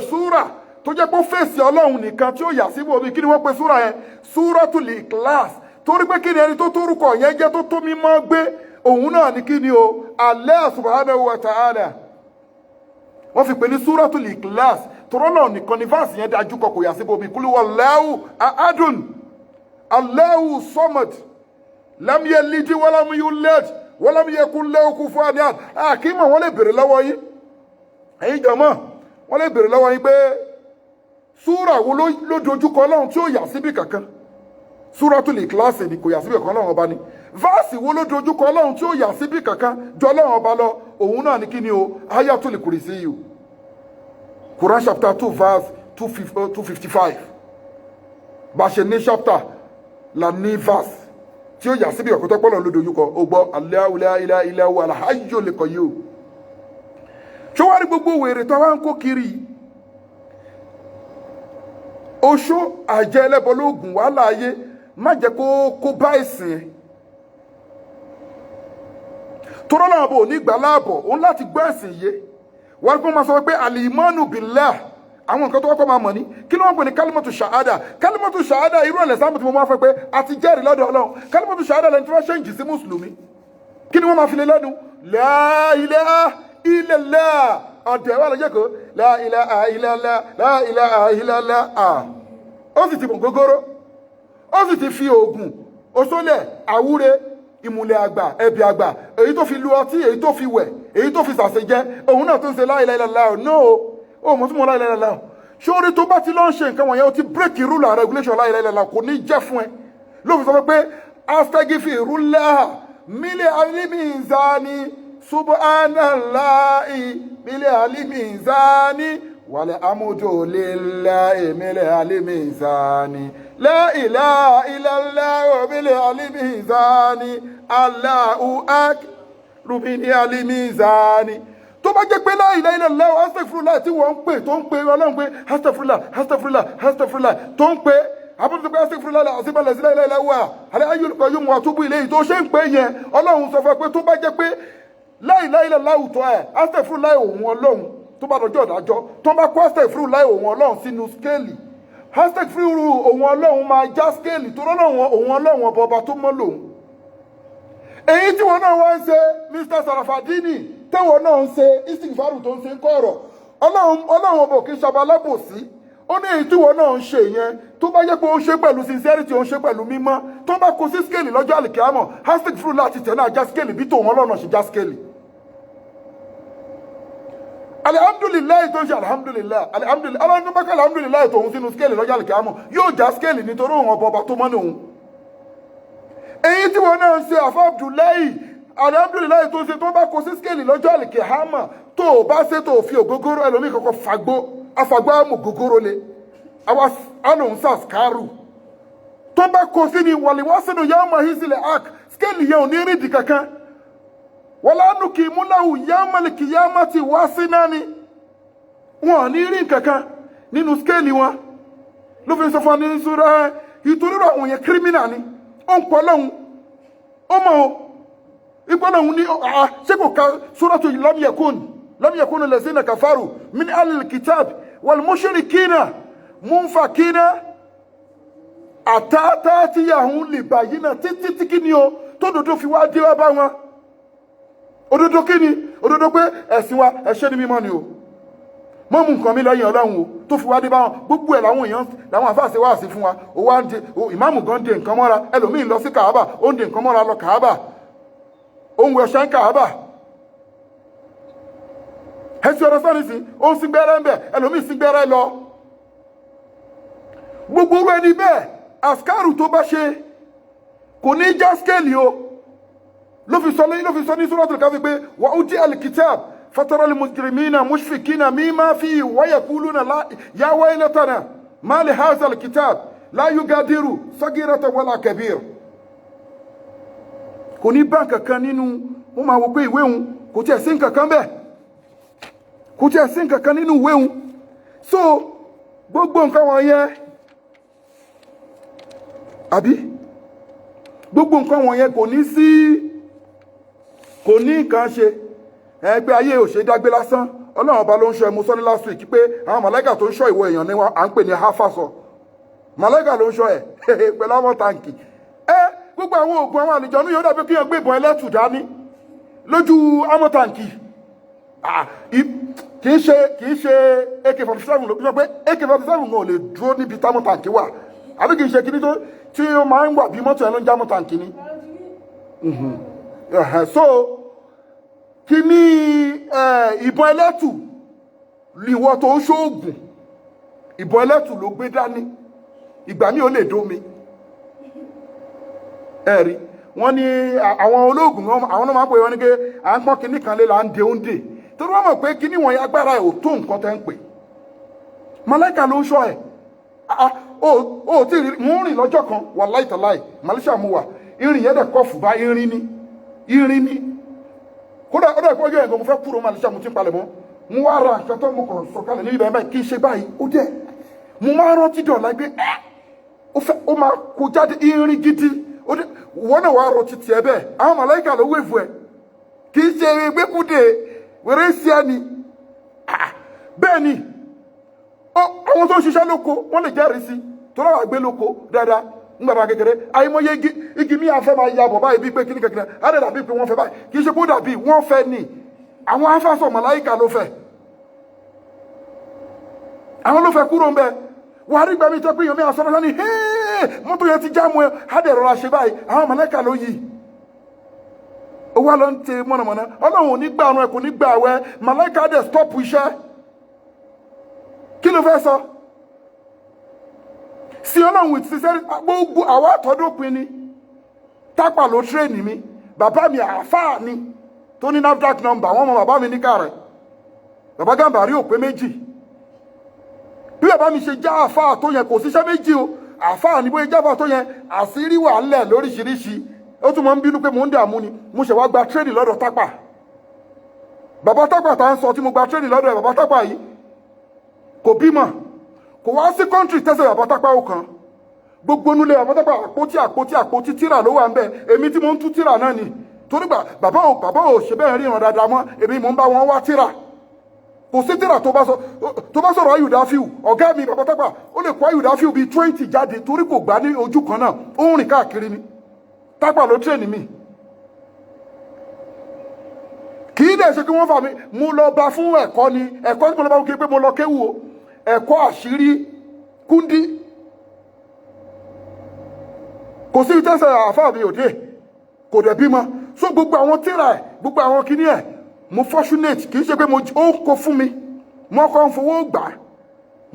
súrà tó jẹ́ pé ó fèsì ọlọ́run nìkan tí ó yà síbò bí kí ni wọ́n pe súrà yẹn Suratul Ikhlas torí pé kí ni ẹni tó tórúkọ yẹn jẹ́ tó tó mímọ́ gbé òun náà ní kí ni o Allah subhanahu wa ta'ala wọ́n fi pè ní Suratul Ikhlas torọ́ náà nìkan ní fásì yẹn dájú kọ kò yà síbò bí kúlú wallahu ahadun Allahu samad lam yalid wa lam yulad wa lam yakun lahu kufuwan ahad àkímọ̀ wọ́n lè bèrè lọ́wọ́ yín ẹ̀yin jọmọ́ wọ́n lè bèrè lọ́wọ́ yín pé súra wo ló dojúkọ Ọlọ́run tí ó yà síbì kankan Suratul Ikhlas ni kò yà síbì kankan Ọlọ́run ọba ni fásì wo ló dojúkọ Ọlọ́run tí ó yà síbì kankan jọ Ọlọ́run ọba lọ òun náà ní kí ni o Ayatul Kursiyu Quran chapter 2 verse 255 bá ṣe ní chapter la ní verse tí ó yà síbì kankan tó pọ́lọ̀ ló dojúkọ ó gbọ́ Allahu la ilaha illa huwa al-hayyul qayyum ṣó wá rí gbogbo wèrè tó wá ń kó kiri oṣó àjẹ́ ẹlẹ́bọlógún wà láàyè má jẹ́ kó bá ẹ̀sìn ẹ̀ torọ́ náà bò ní ìgbà láàbọ̀ òun láti gbọ́ ẹ̀sìn yé wọ́n kó máa sọ pé al-imanu billah àwọn nǹkan tó wọ́pọ̀ máa mọ̀ ní kí ló wọ́n pè ní kalimatu shahada irú ẹ̀lẹ̀ sáàmù tí mo máa fẹ́ pé a ti jẹ́rìí lọ́dọ̀ Ọlọ́run kalimatu shahada lẹ́ni tí wọ́n ṣe ń jì sí mùsùlùmí kí ni wọ́n máa fi lé lẹ́nu la ilaha illallah ọ̀dẹ̀ wà lọ́jọ́ kó la ilaha illallah la ilaha illallah ó sì ti bọ̀ gógóró ó sì ti fi oògùn òṣòlẹ̀ àwúre ìmùlẹ̀ àgbà ẹ̀bì àgbà èyí tó fi lu ọtí èyí tó fi wẹ̀ èyí tó fi sàṣẹjẹ òun náà tó ń ṣe la ilaha illallah no ó mọ̀ tí mo la ilaha illallah ṣórí tó bá ti lọ ń ṣe nǹkan wọ̀nyẹn ó ti break rule and regulation la ilaha illallah kò ní jẹ́ fún ẹ ló fi sọ pé astaghfirullah mílẹ̀ alimizani subhanallahi mílẹ̀ alimizani wàlẹ̀ amúdòlélàhi mílẹ̀ alimizani la ilaha illallah mílẹ̀ alimizani Allahu akbar mílẹ̀ alimizani tó bá jẹ́ pé la ilaha illallah astaghfirullah tí wọ́n ń pè tó ń pè Ọlọ́run pé astaghfirullah tó ń pè àbúrò pé astaghfirullah àṣìbàlẹ̀ sílẹ̀ ilẹ̀ ilẹ̀ wà al-hayyul qayyum wa atubu ilayhi tó ṣe ń pè yẹn Ọlọ́run sọ fún pé tó bá jẹ́ pé la ilaha illallah àwùtọ́ ẹ̀ astaghfirullah òun Ọlọ́run tó bá dọjọ́ ìdájọ́ tó bá kó astaghfirullah òun Ọlọ́run sínú skéèlì astaghfirullah òun Ọlọ́run máa já skéèlì tó rọ́nà òun Ọlọ́run ọba tó mọ́ lòun èyí tí wọn náà wá ń ṣe Mr. Sarafadini tẹ́wọ̀n náà ń ṣe istighfaru tó ń ṣe ń kọ́ ọ̀rọ̀ Ọlọ́run ọba òkè ṣọba alábòsí ó ní èyí tí wọn náà ń ṣe yẹn tó bá yẹ pé ó ń ṣe pẹ̀lú sincerity ó ń ṣe pẹ̀lú mímọ́ tó bá kó sí skéèlì lọ́jọ́ àlìkíyámọ̀ astaghfirullah láti tẹ̀ náà já skéèlì bí tòun Ọlọ́run ṣe já skéèlì. Alhamdulillah tó ń ṣe alhamdulillah Ọlọ́run tó bá kọ́ alhamdulillah tòun sínú skéèlì lọ́jọ́ àlìkíyámọ̀ yóò já skéèlì nítorí òun ọba tó mọ́ ní òun. èyí tí wọn náà ń ṣe àfọ Abdullahi alhamdulillah tó ń ṣe tó bá kó sí skéèlì lọ́jọ́ àlìkíyámọ̀ tó o bá ṣe tó o fi ògógóró ẹlòmíì kankan afagbá mú ògógóró le àwa alòun sàskárù tó bá kó sí ni wàlíwásínú yawma hizil ak scale yẹn ò ní rí di kankan wala nukimulahu yawmal qiyamati wasinani wọn ò ní rí kankan nínú scale wọn ló fi sọ fún ní sura ìtorí àwọn yẹn criminal ni ó ń pọ̀ lọ́hùn ó mọ̀ ó ipò lọ́hùn ní ṣé kò ka suratu lam yakun allazina kafaru min ahlil kitab wal mushrikina munfakina àtàtàtìyàhùn lè bàyí náà títí kí ni o tó dodo fi wá dé wá bá wọn òdodo kí ni òdodo pé ẹ̀sìn wa ẹ̀ṣẹ́ ni mímọ́ ni o mọ́ mú nǹkan mi lẹ́yìn ọlọ́run o tó fi wá dé bá wọn gbogbo ẹ̀ làwọn èèyàn làwọn àfáàṣẹ wá sí fún wa ó wá ń de ìmáàmù gan de nǹkan mọ́ra ẹlòmíín lọ sí kàábà ó ń de nǹkan mọ́ra lọ kàábà ó ń wọ ẹ̀ṣẹ́ ń kàábà ẹ̀sìn ọ̀rọ̀ sọ́ni sí ó ń sígbẹ́rẹ́ ń bẹ̀ ẹlòmíín sígbẹ́rẹ́ lọ gbogbo ẹni bẹ́ẹ̀ àsìkárù tó bá ṣe kò ní já skéèlì o ló fi sọ ní suratul Kahfi pé wa uti al-kitab fatara al-mujrimina mushfikina mimma fihi wa yaquluna ya waylatana ma li hadha al-kitab la yugadiru sagiratan wala kabir kò ní bá kankan nínú wọ́n máa wò pé ìwé òun kò tiẹ̀ sí nǹkankan bẹ́ẹ̀ kò tiẹ̀ sí nǹkankan nínú ìwé òun so gbogbo nǹkan wọ̀nyẹn àbí gbogbo nǹkan wọ̀nyẹn kò ní nǹkan ṣe ẹgbẹ́ ayé ò ṣe dágbé lásán ọlọ́run ọba ló ń ṣọ́ ẹmu sọ́ní last week pé àwọn màláìkà tó ń ṣọ́ ìwọ èèyàn ni à ń pè ní hafasọ màláìkà ló ń ṣọ́ ẹ̀ pẹ̀lú àwọn tàǹkì gbogbo àwọn oògùn àwọn àlùjọ̀nnú yóò dàbí kí wọ́n gbé ìbọn ẹlẹ́tù dání lójú àwọn tàǹkì kì í ṣe AK-47 ló pé AK-47 ò lè dúró níbi táwọn tàǹkì wà àbí kì í ṣe kíní tó tí ó máa ń wà bí mọ́tò ẹ̀ ló ń já mọ́tò àǹkì ni so kíní ìbọn ẹlẹ́tù ìwọ tó ń ṣoògùn ìbọn ẹlẹ́tù ló gbé dání ìgbà mi ò lè dómi ẹ̀rí wọ́n ní àwọn olóògùn àwọn náà máa ń pè wọ́n ní pé à ń pọ́n kíní kan lé là ń de oúnjẹ torí wọ́n mọ̀ pé kíní wọ̀nyí agbára ẹ̀ ò tó nǹkan tẹ́ ń pè màláìkà ló ń ṣọ́ ẹ̀ ó tí mú rìn lọ́jọ́ kan wà láìtàláì Malaysia mú wà irin yẹn dẹ̀ kọ́ fùbá irin ní kódà ọdọ̀ ìpọ́jọ́ ẹ̀gọ́ mo fẹ́ kúrò Malaysia mo ti ń palẹ̀ mọ́ mo wá ra nǹkan tó mo kàn sọ̀kalẹ̀ ní ibẹ̀ báyìí kí n ṣe báyìí ó dẹ̀ mo máa rántí dọ̀la pé ó máa kó jáde irin gidi wọ́n náà wàá rọ títì ẹ bẹ́ẹ̀ àwọn màláìkà ló wéèfù ẹ kì í ṣe gbẹ́kúdè wẹ́rẹ́ sí ẹni bẹ́ẹ̀ ni àwọn tó ń ṣiṣẹ́ lóko wọ́n lè jẹ́rìí sí tó lọ́wọ́ àgbé lóko dáadáa ńgbàdá kékeré àìmọye igi mi àfẹ́ máa ya bọ̀ báyìí bí pé kíní kékeré á dẹ̀ dàbí pé wọ́n fẹ́ báyìí kì í ṣe kó dàbí wọ́n fẹ́ ni àwọn afásọ̀ màláìkà ló fẹ́ àwọn ló fẹ́ kúrò ń bẹ wà á rí gbàmí tó pé yomi àsọ̀rọ̀ sani mọ́tò yẹn ti já mu ẹ á dẹ̀ rọra ṣe báyìí àwọn màláìkà ló yìí owó àlọ́ ń tẹ mọ̀nàmọ́ná ọlọ́run ò ní gbà ọ̀run ẹ̀ kò ní gbà àwẹ̀ màláìkà dẹ̀ stọ́ọ̀pù iṣẹ́ kí ló fẹ́ sọ sí ọlọ́run with sincerity gbogbo àwọn àtọ́dọ́pin ni tápà ló tírèènì mi bàbá mi àáfàá ni tó ní NAFDAC number wọ́n mọ bàbá mi ní kàrẹ̀ bàbá Gàmbàrí ò pé méjì bí bàbá mi ṣe já àáfàá tó yẹn kò síṣẹ́ méjì o àáfàá ni bóyá jábà tó yẹn àṣírí wà ńlẹ̀ lóríṣiríṣi ó tún mọ́ ń bínú pé mò ń dààmú ni mo ṣe wá gba tírèènì lọ́dọ̀ tápà bàbá tápà tá ń sọ tí mo gba tírèènì lọ́dọ̀ ẹ̀ bàbá tápà yìí kò bímọ kò wá sí kọ́ńtírì tẹ́sẹ̀ àbátápá ó kan gbogbo nulẹ̀ àbátápá àpótí tíra ló wà ń bẹ̀ èmi tí mo ń tú tíra náà ni torí bàbá ò ṣe bẹ́ẹ̀ ríran dáadáa mọ́ èmi mò ń bá wọn wá tíra kò sí tíra tó bá sọ̀rọ̀ ayùdáfíù ọ̀gá mi àbátápá ó lè kó ayùdáfíù bíi 20 jáde torí kò gbá ní ojú kan náà ó ń rìn káàkiri ni tápà ló tírẹ̀nì mi kì í dẹ̀ ṣe kí wọ́n fà mí mo lọ bá fún ẹ̀kọ́ ni ẹ̀kọ́ tí mo lọ bá wọ́n pé mo lọ kéwù o ẹ̀kọ́ àṣírí kúndí kò sí ìtẹ́sẹ̀ àfáà mi òde kò dẹ̀ bímọ so gbogbo àwọn tíra ẹ̀ gbogbo àwọn kíní ẹ̀ mo fortunate kì í ṣe pé ó kó fún mi mo kọ́ ń fowó gbà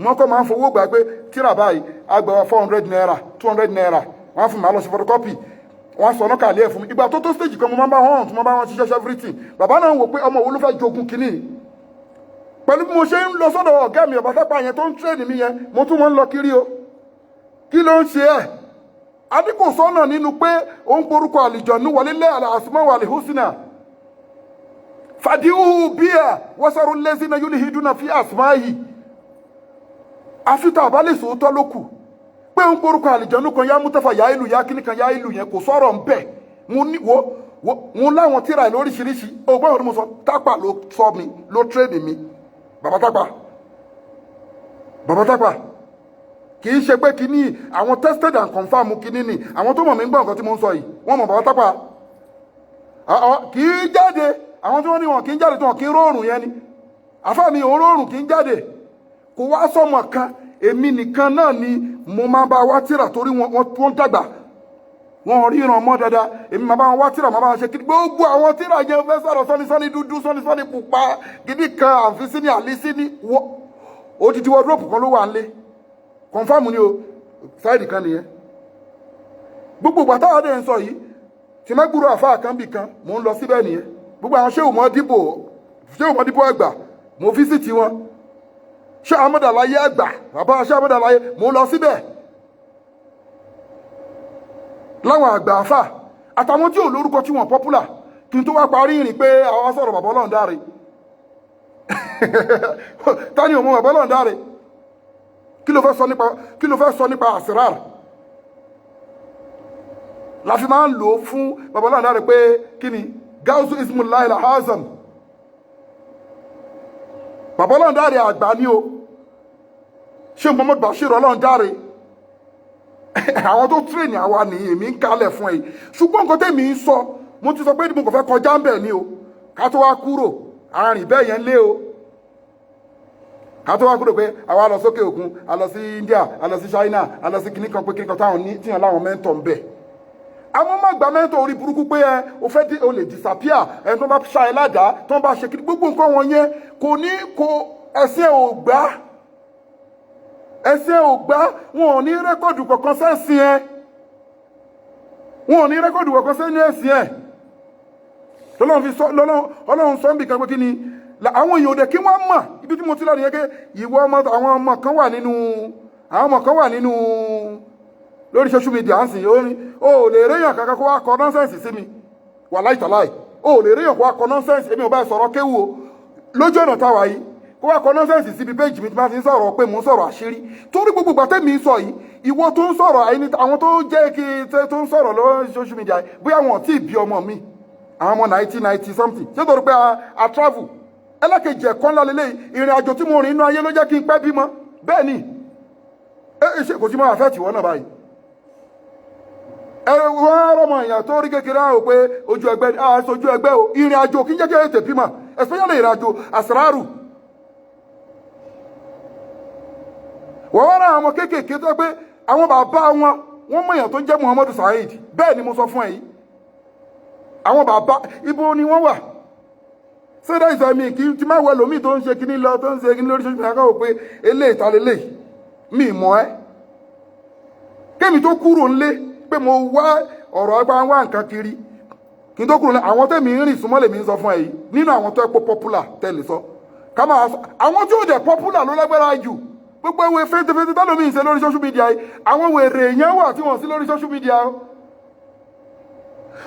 mo kọ́ máa ń fowó gbà pé tíra báyìí agbẹ̀wọ̀ 400 naira 200 naira wọ́n á fún mi àlọ́ sí photocopy wọ́n sọ náà kàlẹ́ ẹ̀ fún mi ìgbà tó stage kan mo máa ń bá wọn tí mo bá wọn ṣiṣẹ́ everything bàbá náà wò pé ọmọ wo ló fẹ́ jogun kíní pẹ̀lú bí mo ṣe ń lọ sọ́dọ̀ ọ̀gá mi ọ̀bátápá yẹn tó ń tírẹ̀nì mi yẹn mo tún mọ́ ń lọ kiri o kí ló ń ṣe ẹ̀ àní kò sọ́nà nínú pé ó ń porúkọ àlìjọ̀nú walillahi al-asma'u al-husna fàdíhù bíà wasaru allazina yulhiduna fi asma'ihi àfitá àbálẹ̀ sòótọ́ ló kù pé ó ń porúkọ àlìjọ̀nú kan yá mútàfà yá ìlú yá kíní kan yá ìlú yẹn kò sọ̀rọ̀ ń bẹ̀ mo láwọn tíra lóríṣiríṣi ògbọ́n ọdún mo sọ tápà ló sọ mi ló tréèdì mi bàbá tápà kì í ṣe pé kíní àwọn tested and confirmed kíní ni àwọn tó mọ̀ mí gbọ́ nǹkan tí mo ń sọ yìí wọ́n mọ̀ bàbá tápà kì í jáde àwọn tí wọ́n ní wọn kì í jáde tí wọn kì í róòrùn yẹn ni àfáà mi òun róòrùn kì í jáde kò wá sọmọ kan èmi nìkan náà ni mo máa bá wá tíra torí wọ́n dàgbà wọ́n ríran mọ́ dáadáa èmi máa bá wọn wá tíra máa bá wọn ṣe kí gbogbo àwọn tíra yẹn fẹ́ sọ̀rọ̀ sọ́ni dúdú sọ́ni pupa gidi kan àǹfíìsí ní àlísí ní odidi wọ́dúrópù kan ló wà ń lé kọ̀nfàmù ni o sáìdì kan nìyẹn gbogbo ìgbà táwọn adé ń sọ yìí tí mẹ́gbúrò àfáà kan bì kan mò ń lọ síbẹ̀ nìyẹn gbogbo àwọn ṣéwù mọ́ dìbò ẹgbà mo fíṣítì wọn ṣé amọ́dàláyé ẹgbà bàbá ṣé amọ́dàláyé mo lọ síbẹ̀ láwọn àgbà àfà àtàwọn tí ò lórúkọ tí wọ́n pọ́pùlà kí n tó wá parí ìrìn pé àwọn sọ̀rọ̀ bàbá Ọlọ́run dáre tani ò mọ bàbá Ọlọ́run dáre kí ló fẹ́ sọ nípa àsìrár la fi máa ń lò fún bàbá Ọlọ́run dáre pé kí ni gáúsù ismullahi al-azam bàbá Ọlọ́run dáre àgbà ní o ṣé Muhammad Bashir Ọlọ́run dáre àwọn tó tírèèni àwa ní èmi ń kalẹ̀ fún ẹ ṣùgbọ́n nǹkan tẹ́mi ń sọ mo ti sọ pé mo kò fẹ́ kọjá ń bẹ̀ ni o ká tó wá kúrò àárín bẹ́ẹ̀ yẹn lé o ká tó wá kúrò pé àwa lọ sókè òkun a lọ sí India a lọ sí China a lọ sí kìnnìkan pé kìnnìkan táwọn ní tíyan láwọn mẹ́ńtọ̀ ń bẹ̀ àwọn má gba mẹ́ńtọ̀ orí burúkú pé o lè disappear ẹni tó bá ṣá ẹ ládàá tó bá ṣe kí gbogbo nǹkan wọn yẹn kò ẹsẹ̀ ò gbá wọn ò ní rẹ́kọ̀dù kọ̀ọ̀kan sẹ́sìn ẹ wọn ò ní rẹ́kọ̀dù kọ̀ọ̀kan sẹ́sìn ẹ̀sìn ẹ̀ Ọlọ́run sọ ń bì kan pé kí ni àwọn èèyàn òde kí wọ́n mọ̀ ibi tí mo ti lọ́nà yẹn pé àwọn ọmọ kan wà nínú lórí social media Ęsin ó lè réyàn kankan kó wá kọ nọ́nsẹ̀nsì sí mi wàláì tàláì ó lè réyàn kó wá kọ nọ́nsẹ̀nsì èmi ò bá sọ̀rọ̀ kéwù o lójú ọ̀nà táwa yìí kó wá kọ nọ́nsẹ̀nsì síbi péjì mi tí máa fi ń sọ̀rọ̀ pé mò ń sọ̀rọ̀ àṣírí torí gbogbo gbàtẹ́ mi sọ yìí ìwọ tó ń sọ̀rọ̀ àwọn tó jẹ́ kí tó ń sọ̀rọ̀ lórí social media bóyá wọn ò tí ì bí ọmọ mi àwọn ọmọ 1990 something ṣé torí pé a travel ẹlẹ́kejì ẹ̀kọ́ ńlá lélẹ́yìí ìrìn àjò tí mo rìn inú ayé ló jẹ́ kí n pẹ́ bímọ bẹ́ẹ̀ ni ṣe kò sí mọ́ àfẹ́ tìwọ́ náà báyìí wọ́n rọmọ èèyàn tó rí kékeré àwọn pé ojú ẹgbẹ́ ojú ẹgbẹ́ o ìrìn àjò kí n jẹ́ kí ètè bímọ especially ìrìn àjò àsìrárù wọ́n wá ra àwọn kéékèèké tó pé àwọn bàbá wọ́n mọ̀ èèyàn tó ń jẹ́ Muhammadu Saheed bẹ́ẹ̀ ni mo sọ fún ẹ yìí àwọn bàbá ibo ni wọ́n wà sẹ́dá ìsàmì kí ti máa wọ lómi tó ń ṣe kíní lọ tó ń ṣe kíní lórí ṣoṣù mìíràn káwọ́ pé eléyìí ta lélẹ́yìí mi mọ̀ ẹ́ kémi tó kúrò ńlé pé mo wá ọ̀rọ̀ ẹgbẹ́ wá nǹkan kiri kí n tó kúrò àwọn tẹ́mi ń rìn súnmọ́ lèmi ń sọ fún ẹ yìí nínú àwọn tó ẹ̀pọ̀ popular tẹ́lẹ̀ sọ ká máa sọ àwọn tí ó dẹ̀ popular ló lágbára jù gbogbo ewé fẹ́ntẹ́fẹ́ntẹ́ tá lómi ń ṣe lórí social media yìí àwọn wèrè èèyàn wà tí wọ́n sí lórí social media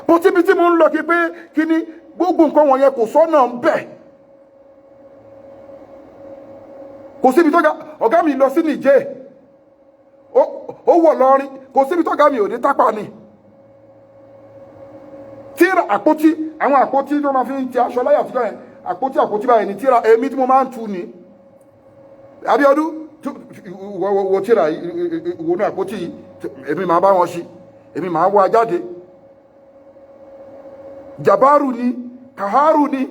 bó tíbi tí mo ń lọ kí pé kí ni gbogbo nǹkan wọ̀nyẹn kò sọ́nà ń bẹ̀ kò síbi tó ga ọ̀gá mi lọ sí Nìjẹ́ ó wọ̀ lọ́rin kò síbi tó ga mi ò ní tápà ni tíra àpótí àwọn àpótí tó máa fi ń ti aṣọ láyà àtijọ́ yẹn àpótí báyìí ni tíra èmi tí mo máa ń tu ni Abíọ́dún wo tíra wo ní àpótí èmi máa bá wọn ṣí èmi máa wá jáde Jabaru ni Kaharu ni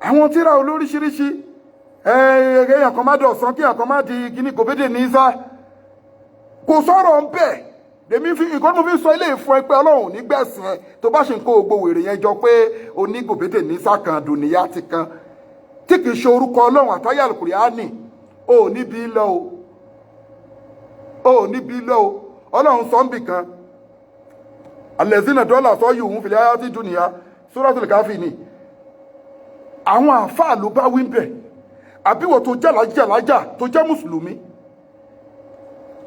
àwọn tíra olóríṣiríṣi èèyàn kan má di ọ̀sán kí èèyàn kan má di kíní gòbédè ní ìsá kò sọ̀rọ̀ ń bẹ̀ lèmi fi nǹkan mo fi sọ ilé ìfún ẹ pé Ọlọ́run ní gbẹ̀sìn ẹ tó bá ṣe ń kó gbogbo wèrè yẹn jọ pé oní gòbédè ní ìsá kan dùnìyà ti kan tí kì í ṣe orúkọ Ọlọ́run àtàyà Al-Kùránì ò níbi lọ o Ọlọ́run sọ ń bì kan alẹ́zínà dọ́là sọ yìí òun fìlẹ̀ ayá tí dúnìyà Suratul Káfí ni àwọn àfáà ló bá wí bẹ̀ àbíwọ̀ tó jàlájà tó jẹ́ mùsùlùmí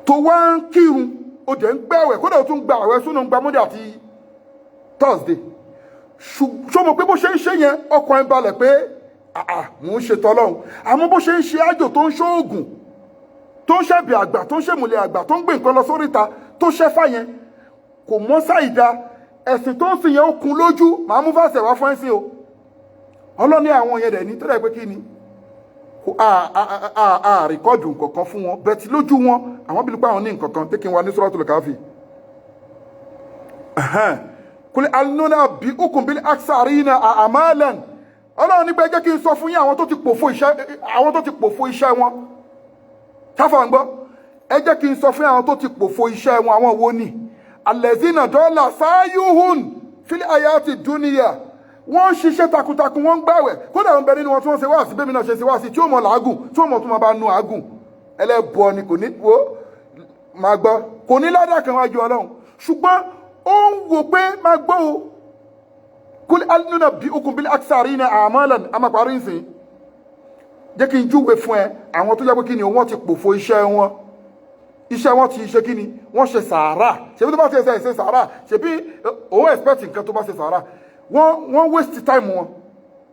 tó wá ń kírun ó dẹ̀ ń gbẹ̀wẹ̀ kódà ó tún gba àwẹ̀ súnú gba Monday àti Thursday ṣó mọ̀ pé bó ṣe ń ṣe yẹn ọkàn ẹ̀ balẹ̀ pé mò ń ṣe tọ́lọ́hun àmọ́ bó ṣe ń ṣe àjò tó ń ṣóògùn tó ń ṣẹ̀bì àgbà tó ń ṣèmùlẹ̀ àgbà tó ń gbé nǹkan lọ sóríta tó ṣẹ́fà yẹn kò mọ́ sáìdá ẹ̀sìn tó ń sìn yẹn ó kun lójú màá mú fàṣẹ wá fún ẹ̀sìn o ọlọ́ni àwọn yẹn dẹ̀ ní tó dẹ̀ pé kí ni rìkọ́dù nǹkankan fún wọn bẹ́ẹ̀ tí lójú wọn àwọn bíi pé àwọn ní nǹkankan tí kí n wá ní Suratul Kahfi kul alnuna bi ukum bil aksarina a'malan ọlọ́run nígbà jẹ́ kí n sọ fún yín àwọn tó ti pòfo iṣẹ́ wọn táfà ń gbọ́ ẹ jẹ́ kí n sọ fún yín àwọn tó ti pòfo iṣẹ́ wọn àwọn wo ni allazina dọ́là sáyúhùn fil ayati dunya wọ́n ń ṣiṣẹ́ takuntakun wọ́n ń gbàwẹ̀ kódà wọn bẹ nínú wọn tí wọ́n ṣe wá sí bẹ́ẹ̀ mi náà ṣe wá sí tí ó mọ̀ làágùn tí ó mọ̀ tó máa bá nu àágùn ẹlẹ́bọ ni kò ní wo máa gbọ́ kò ní ládàá kan wájú ọlọ́run ṣùgbọ́n ó ń wò pé máa gbọ́ o kul alnuna bi ukum bil aksarina a'malan amaparí nsìn jẹ́ kí n júwe fún ẹ àwọn tó jẹ́ pé kí ni wọ́n ti pòfo iṣẹ́ wọn ti ṣe kí ni wọ́n ṣe sàárà ṣebí tó bá ti ṣe sàárà ṣebí òun expect nǹkan tó bá ṣe sàárà wọ́n waste time wọn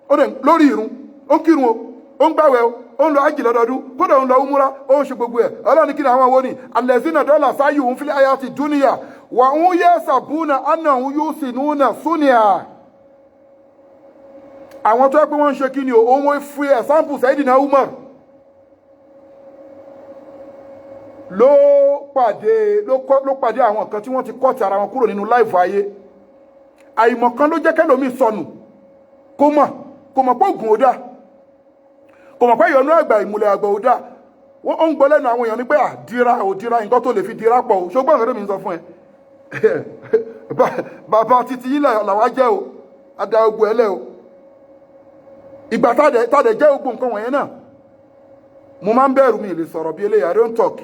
ó dẹ̀ lórí irun ó ń kírun o ó ń gbàwẹ̀ o ó ń lọ ájì lọ́dọọdún kódà ó ń lọ umura ó ń ṣe gbogbo ẹ̀ ọlọ́ni kí ni àwọn wo ni allazina dọ́là sáyù ń fil ayati dunya wà ń yẹ sàbúnà àná ń yóò sì núnà súnìà àwọn tó yẹ pé wọ́n ń ṣe kí ni o òun fi example Sayyidina Umar ló pàdé àwọn kan tí wọ́n ti kọ́ọ̀tì ara wọn kúrò nínú láìfù ayé àìmọ̀kan ló jẹ́ kẹ́lòmí sọnù kò mọ̀ pé ògùn ò dá kò mọ̀ pé ìyọnú àgbà ìmùlẹ̀ àgbà ò dá wọ́n ń gbọ́ lẹ́nu àwọn èèyàn ní pé àdíra nǹkan tó lè fi dira pọ̀ o ṣùgbọ́n ọ̀rẹ́ mi sọ fún ẹ bàbá títí yìí làwa jẹ́ o adá ogun ẹlẹ́ o ìgbà tàdẹ̀ jẹ́ ogun nǹkan wọ̀nyẹn náà mo máa ń bẹ̀rù mi lè sọ̀rọ̀ bí eléyìí I don't talk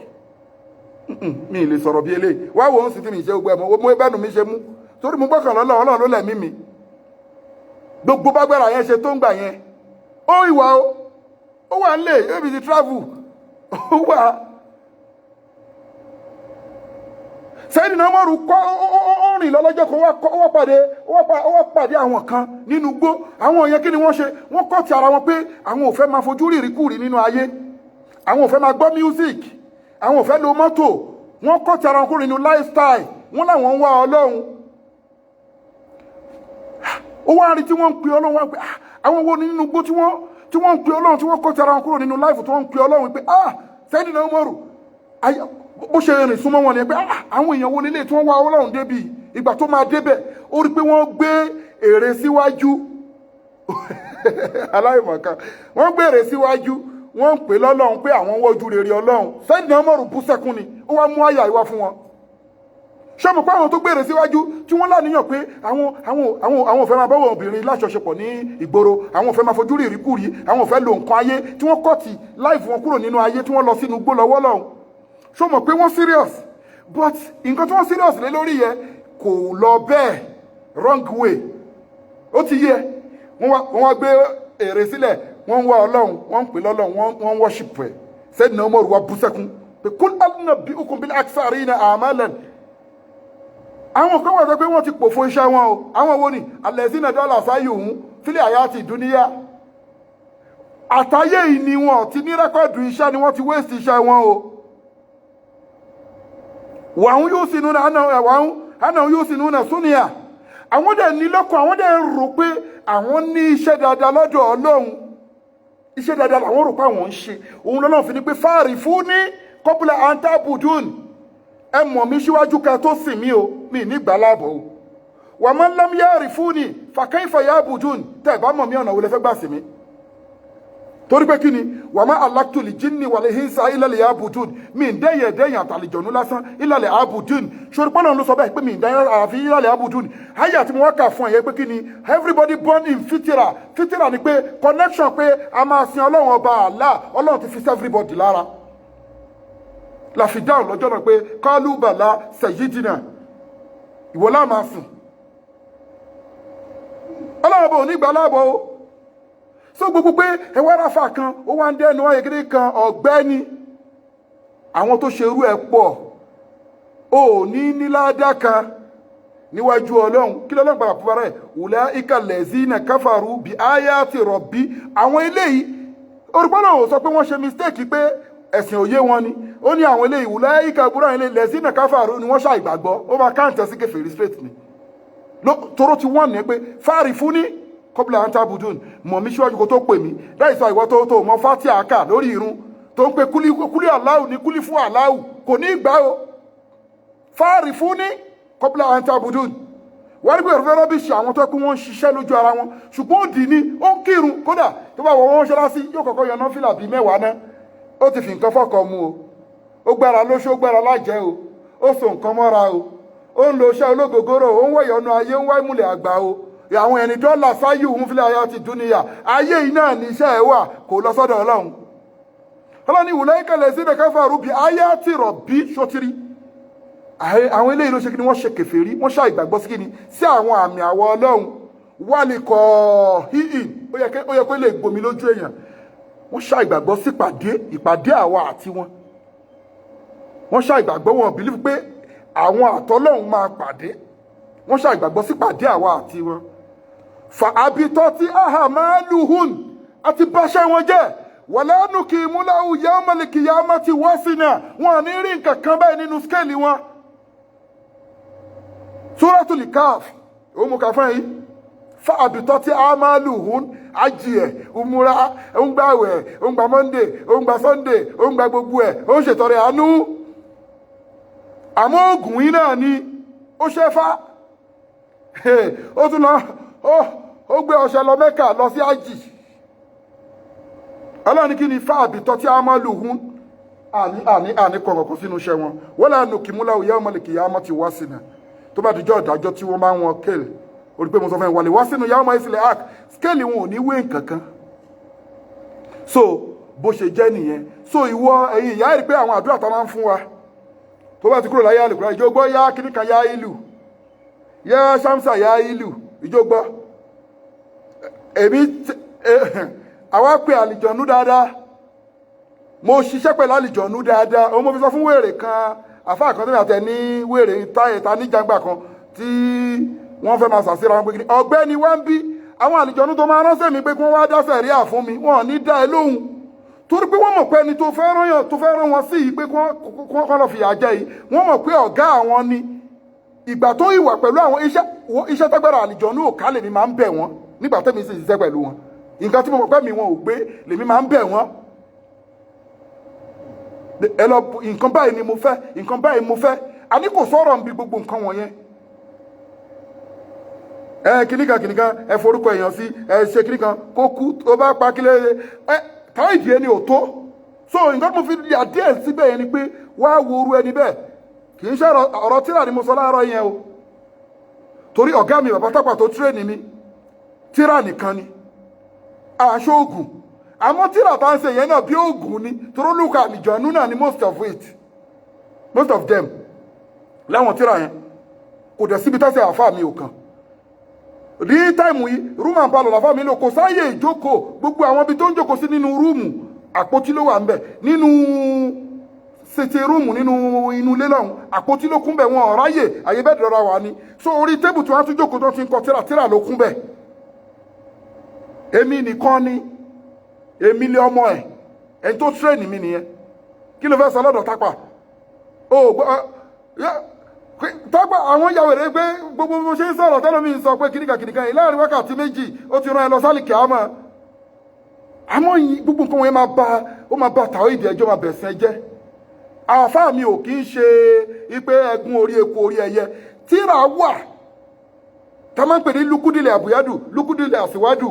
mi lè sọ̀rọ̀ bí eléyìí wá wo ń sì tí mi ṣe ogun ẹ̀mọ́ mo bẹ́nu mi ṣe mú torí mo gbọ́kàn lọ́lọ́ ọlọ́run ló lẹ̀mí mi gbogbo bágbára yẹn ṣe tó ń gbà yẹn ó wà nílé ebi ti travel ó wà Sayyidina Umaru kọ́ ó rìn lọ́lọ́jọ́ kan ó wá pàdé àwọn kan nínú igbó àwọn yẹn kí ni wọ́n ṣe wọ́n kọ́ ti ara wọn pé àwọn ò fẹ́ máa fojú rí ìrìkúrì nínú ayé àwọn ò fẹ́ máa gbọ́ music àwọn ò fẹ́ lo mọ́tò wọ́n kọ́ ti ara wọn kúrò nínú lifestyle wọ́n láwọn ń wá ọlọ́run ó wá rí tí wọ́n ń pe ọlọ́run wá pé àwọn wo nínú igbó tí wọ́n ń pe ọlọ́run tí wọ́n kọ́ ti ara wọn kúrò nínú life tí wọ́n ń pe ọlọ́run pé Sayyidina Umaru bó ṣe rìn súnmọ́ wọn ni pé àwọn èèyàn wo nílé tí wọ́n wá ọlọ́run débi ìgbà tó máa débẹ̀ ó rí pé wọ́n gbé ère síwájú aláìmọ̀kan wọ́n gbé ère síwájú wọ́n ń pè lọ́lọ́run pé àwọn wọ́jú rere ọlọ́run Sayyidina Umaru bú sẹ́kún ni ó wá mú àyà ìwá fún wọn ṣọ́mù pé àwọn tó gbé ère síwájú tí wọ́n láníyàn pé àwọn ò fẹ́ máa bọ́wọ̀ obìnrin láṣọṣepọ̀ ní ìgboro àwọn ò fẹ́ máa fojú rí ìríkúrí àwọn ò fẹ́ lo nǹkan ayé tí wọ́n kọ́ọ̀tì láìfù wọn kúrò nínú ayé tí wọ́n lọ sínú igbó lọ́wọ́ lọ́hùn ṣó mọ̀ pé wọ́n serious but nǹkan tí wọ́n serious lé lórí yẹ kò lọ bẹ́ẹ̀ wrong way ó ti yẹ wọ́n wá gbé ère sílẹ̀ wọ́n ń wá ọlọ́run wọ́n ń pè lọ́lọ́run wọ́n ń worship ẹ̀ Sayyidina Umaru wá bú sẹ́kún pé kul anabbi'ukum bil aksarina a'malan àwọn kan wà sọ pé wọ́n ti pòfo iṣẹ́ wọn o àwọn wo ni allazina dọ́là sáyùhún fil ayati dunya àtayé yìí ni wọn ti ní rẹ́kọ̀dù iṣẹ́ ni wọ́n ti waste iṣẹ́ wọn o wàhún yóò sinú àná yóò sinú náà súnìyà àwọn dẹ̀ ní lọ́kàn àwọn dẹ̀ rò pé àwọn ní iṣẹ́ dáadáa lọ́dọ̀ ọlọ́run iṣẹ́ dáadáa làwọn rò pé àwọn ń ṣe òun lọ́nà fi ni pé fáàrí fún ní qabla an ta'budun ẹ mọ̀ mí síwájú ká tó sìn mí o mi nígbà láàbọ̀ o wa man lam ya'rifuni fa kayfa ya'budun tẹ́ ẹ bá mọ̀ mí ọ̀nà wo lẹ fẹ́ gbà sìn mí torí pé kí ni wà má aláktòlì jíní wà lè hínsá ìlàlẹ̀ àbùdùn mi ń dẹ́yẹ̀ àtàlìjọ̀nú lásán ìlàlẹ̀ àbùdùn ṣorí pọ́nà ló sọ bẹ́ẹ̀ pé mi ń dẹ́yẹ̀ àfi ìlàlẹ̀ àbùdùn ayé àti mo wá kà fún ẹ̀yẹ pé kí ni everybody born in fitira ni pé connection pé a máa sin ọlọ́run ọba Allah ọlọ́run ti fi sí everybody lára la fi dáhùn lọ́jọ́ náà pé kálú bàlá sayyidina ìwọ la máa sìn ọlọ́run ọba ò ní gbà láàbọ̀ o so gbogbo pé ẹwà ráfà kan ó wá ń dẹnu ayẹgẹdẹ kan ọ̀gbẹ́ni àwọn tó ṣerú ẹ̀ pọ̀ ó ní ládàá kan níwájú Ọlọ́run kí lọ́lọ́run padà fún ara ẹ̀ ulaika allazina kafaru bi ayati rabbi àwọn eléyìí orúkọ́lọ́ ò sọ pé wọ́n ṣe mistake pé ẹ̀sìn òye wọn ni ó ní àwọn eléyìí ulaika burú àwọn eléyìí allazina kafaru ni wọ́n ṣá ìgbàgbọ́ ó máa káǹtẹ̀ sí kèfèrí straight ni tóró ti wọ́n ní pé fáàrí fún ní kọ́bùlà antabudun mọ̀ mí síwájú kó tó pè mí láì sọ ìwọ tó mọ fátí àkà lórí irun tó ń pe kúlí aláwù ní kúlí fún aláwù kò ní ìgbà o fáàrí fún ní kọ́bùlà antabudun wọ́n rí pé ìrọ̀fẹ́ rọ́bìṣì àwọn tó kún wọ́n ń ṣiṣẹ́ lójú ara wọn ṣùgbọ́n ó dì ní ó ń kírun kódà tó bá wọ́n wọ́n ṣẹlá sí yóò kọ́kọ́ yan náfìlà bíi 10 náà ó ti fi nǹkan fọ́kọ mu o ó gbára lóṣó ó gbára lájẹ́ o ó so nǹkan mọ́ra o ó ń lo iṣẹ́ ológogoro ó ń wẹ̀yọ̀nù ayé ń wá ìmùlẹ̀ àgbà o àwọn ẹni tó là sáyù ń filẹ̀ ayé ti dúnìyà ayé yìí náà ní iṣẹ́ ẹ̀ wà kò lọ sọ́dọ̀ Ọlọ́run ọlọ́ni ulaika allazina kafaru bi ayati rabbi ṣotiri àwọn eléyìí ló ṣe kí ni wọ́n ṣe kèfèrí wọ́n ṣá ìgbàgbọ́ sí kí ni sí àwọn àmì àwọ̀ Ọlọ́run wà ní kọ́ híhìn ó yẹ kó lè gbomi lójú èèyàn wọ́n ṣá ìgbàgbọ́ sí ìpàdé àwa àti wọn wọ́n ṣá ìgbàgbọ́ wọn bìlífù pé àwọn àtọ́lọ́hun máa pàdé wọ́n ṣá ìgbàgbọ́ sí pàdé àwa àti wọn fa abitọ́ tí ahamaluhun àti báṣẹ́ wọn jẹ́ wala nuqimu lahu yawmal qiyamati wasina wọn ní rí nǹkan kan báyìí nínú skéèlì wọn. Suratul Kahf ó mú ká fún yìí fa abitọ́ tí ahamaluhun ajíẹ̀ umura ó ń gbàwẹ̀ ó ń gba Monday ó ń gba Sunday ó ń gba gbogbo ẹ̀ ó ń ṣètọrẹ àánú àmọ́ oògùn yìí náà ni ó ṣẹ́fà ó tún lọ ó gbé ọṣẹ lọ Mẹ́kà lọ sí ájì ọlọ́ni kí ni fáàbì tọ́ tí a máa lù hún àní kọ̀ọ̀kọ̀ sínú iṣẹ́ wọn wọ́n là nù kìmúlà òye ọmọlẹ̀kì yà á mọ́ ti wá sínú tó bá dijọ́ ìdájọ́ tí wọ́n máa ń wọn kéèlì orí pé mo sọ fún ẹ wọlé wá sínú yà á mọ́ ìsìlẹ̀ ark skéèlì wọn ò ní wé nǹkankan so bó ṣe jẹ́ nìyẹn so ìwọ ẹ̀yin ìyá rí pé àwọn àdúrà tó máa ń fún wa tó bá ti kúrò láyé àlùkùrá ìjọgbọ́ yá kíníkà yá ìlú yá ṣámsà yá ìlú ìjọgbọ́ èmi àwa pé àlìjọ̀nú dáadáa mo ṣiṣẹ́ pẹ̀lú àlìjọ̀nú dáadáa òun mo fi sọ fún wèrè kan àfáà kan tó ní àtẹ ní wèrè táyẹ̀ta níjàngbà kan tí wọ́n fẹ́ máa sàṣírà wọn pé kí ọ̀gbẹ́ni wá ń bí àwọn àlìjọ̀nú tó máa ránṣẹ́ mi pé kí wọ́n wá dá sẹ̀ríà fún mi wọn ò ní dá ẹ lóhùn torí pé wọ́n mọ̀ pé ẹni tó fẹ́ rán wọn sí yìí pé kọ́ lọ fìyà jẹ yìí wọ́n mọ̀ pé ọ̀gá àwọn ni ìgbà tó ìwà pẹ̀lú àwọn iṣẹ́ tágbára àlìjọ̀nú òkà lèmi máa ń bẹ̀ wọ́n nígbà tẹ́mi sì ṣiṣẹ́ pẹ̀lú wọn nǹkan tí mo mọ̀ pé mi wọn ò gbé lèmi máa ń bẹ̀ wọ́n ẹ lọ nǹkan báyìí ni mo fẹ́ nǹkan báyìí mo fẹ́ a ní kò sọ̀rọ̀ níbi gbogbo nǹkan wọ̀nyẹn kìnìkan ẹ forúkọ èèyàn sí ṣe kìnìkan kó kú tó bá pa kílẹ̀ Tawheed ẹni ò tó so nǹkan mo fi yà díẹ̀ síbẹ̀ yẹn ni pé wá wo orú ẹni bẹ́ẹ̀ kì í ṣe ọ̀rọ̀ tíra ni mo sọ láàárọ̀ yẹn o torí ọ̀gá mi bàbá tápà tó tírẹ̀nì mi tíra nìkan ni aṣọ oògùn àmọ́ tíra tá ń ṣe yẹn náà bí oògùn ni torí olùkọ́ àlìjọ̀nú náà ni most of them láwọn tíra yẹn kò dẹ̀ síbi tẹ́sẹ̀ àfáà mi ò kàn rí táìmù yìí rúmù àpalọ̀ làfáà mi lò kò sáyè ìjókòó gbogbo àwọn ibi tó ń jókòó sí nínú rúùmù àpótí ló wà ń bẹ̀ nínú sètè rúùmù nínú inú ilé náà àpótí ló kún bẹ̀ wọn ọ̀ráyè àyè bẹ́ẹ̀ dọ̀ra wà ní so orí tébù tí wọ́n tún jókòó tó ti ń kọ tíra ló kún bẹ̀ èmi nìkan ni èmi lé ọmọ ẹ̀ ẹni tó tírẹ̀nì mi nìyẹn kí ló fẹ́ sọ lọ́dọ̀ tápà tápà àwọn ìyàwó rẹ̀ pé gbogbo bó ṣe ń sọ̀rọ̀ tẹ́lẹ̀ mi sọ pé kìnìkan yìí láàrin wákàtí méjì ó ti rán ẹ lọ sálì kìámà àmọ́ gbogbo nǹkan wọn máa bá Tawheed ẹjọ́ máa bẹ̀sẹ̀ jẹ́ àfáà mi ò kì í ṣe ipé ẹgún orí eku orí ẹyẹ tíra wà tá máa ń pè ní lukudilẹ̀ àbúyádù lukudilẹ̀ àsìwádù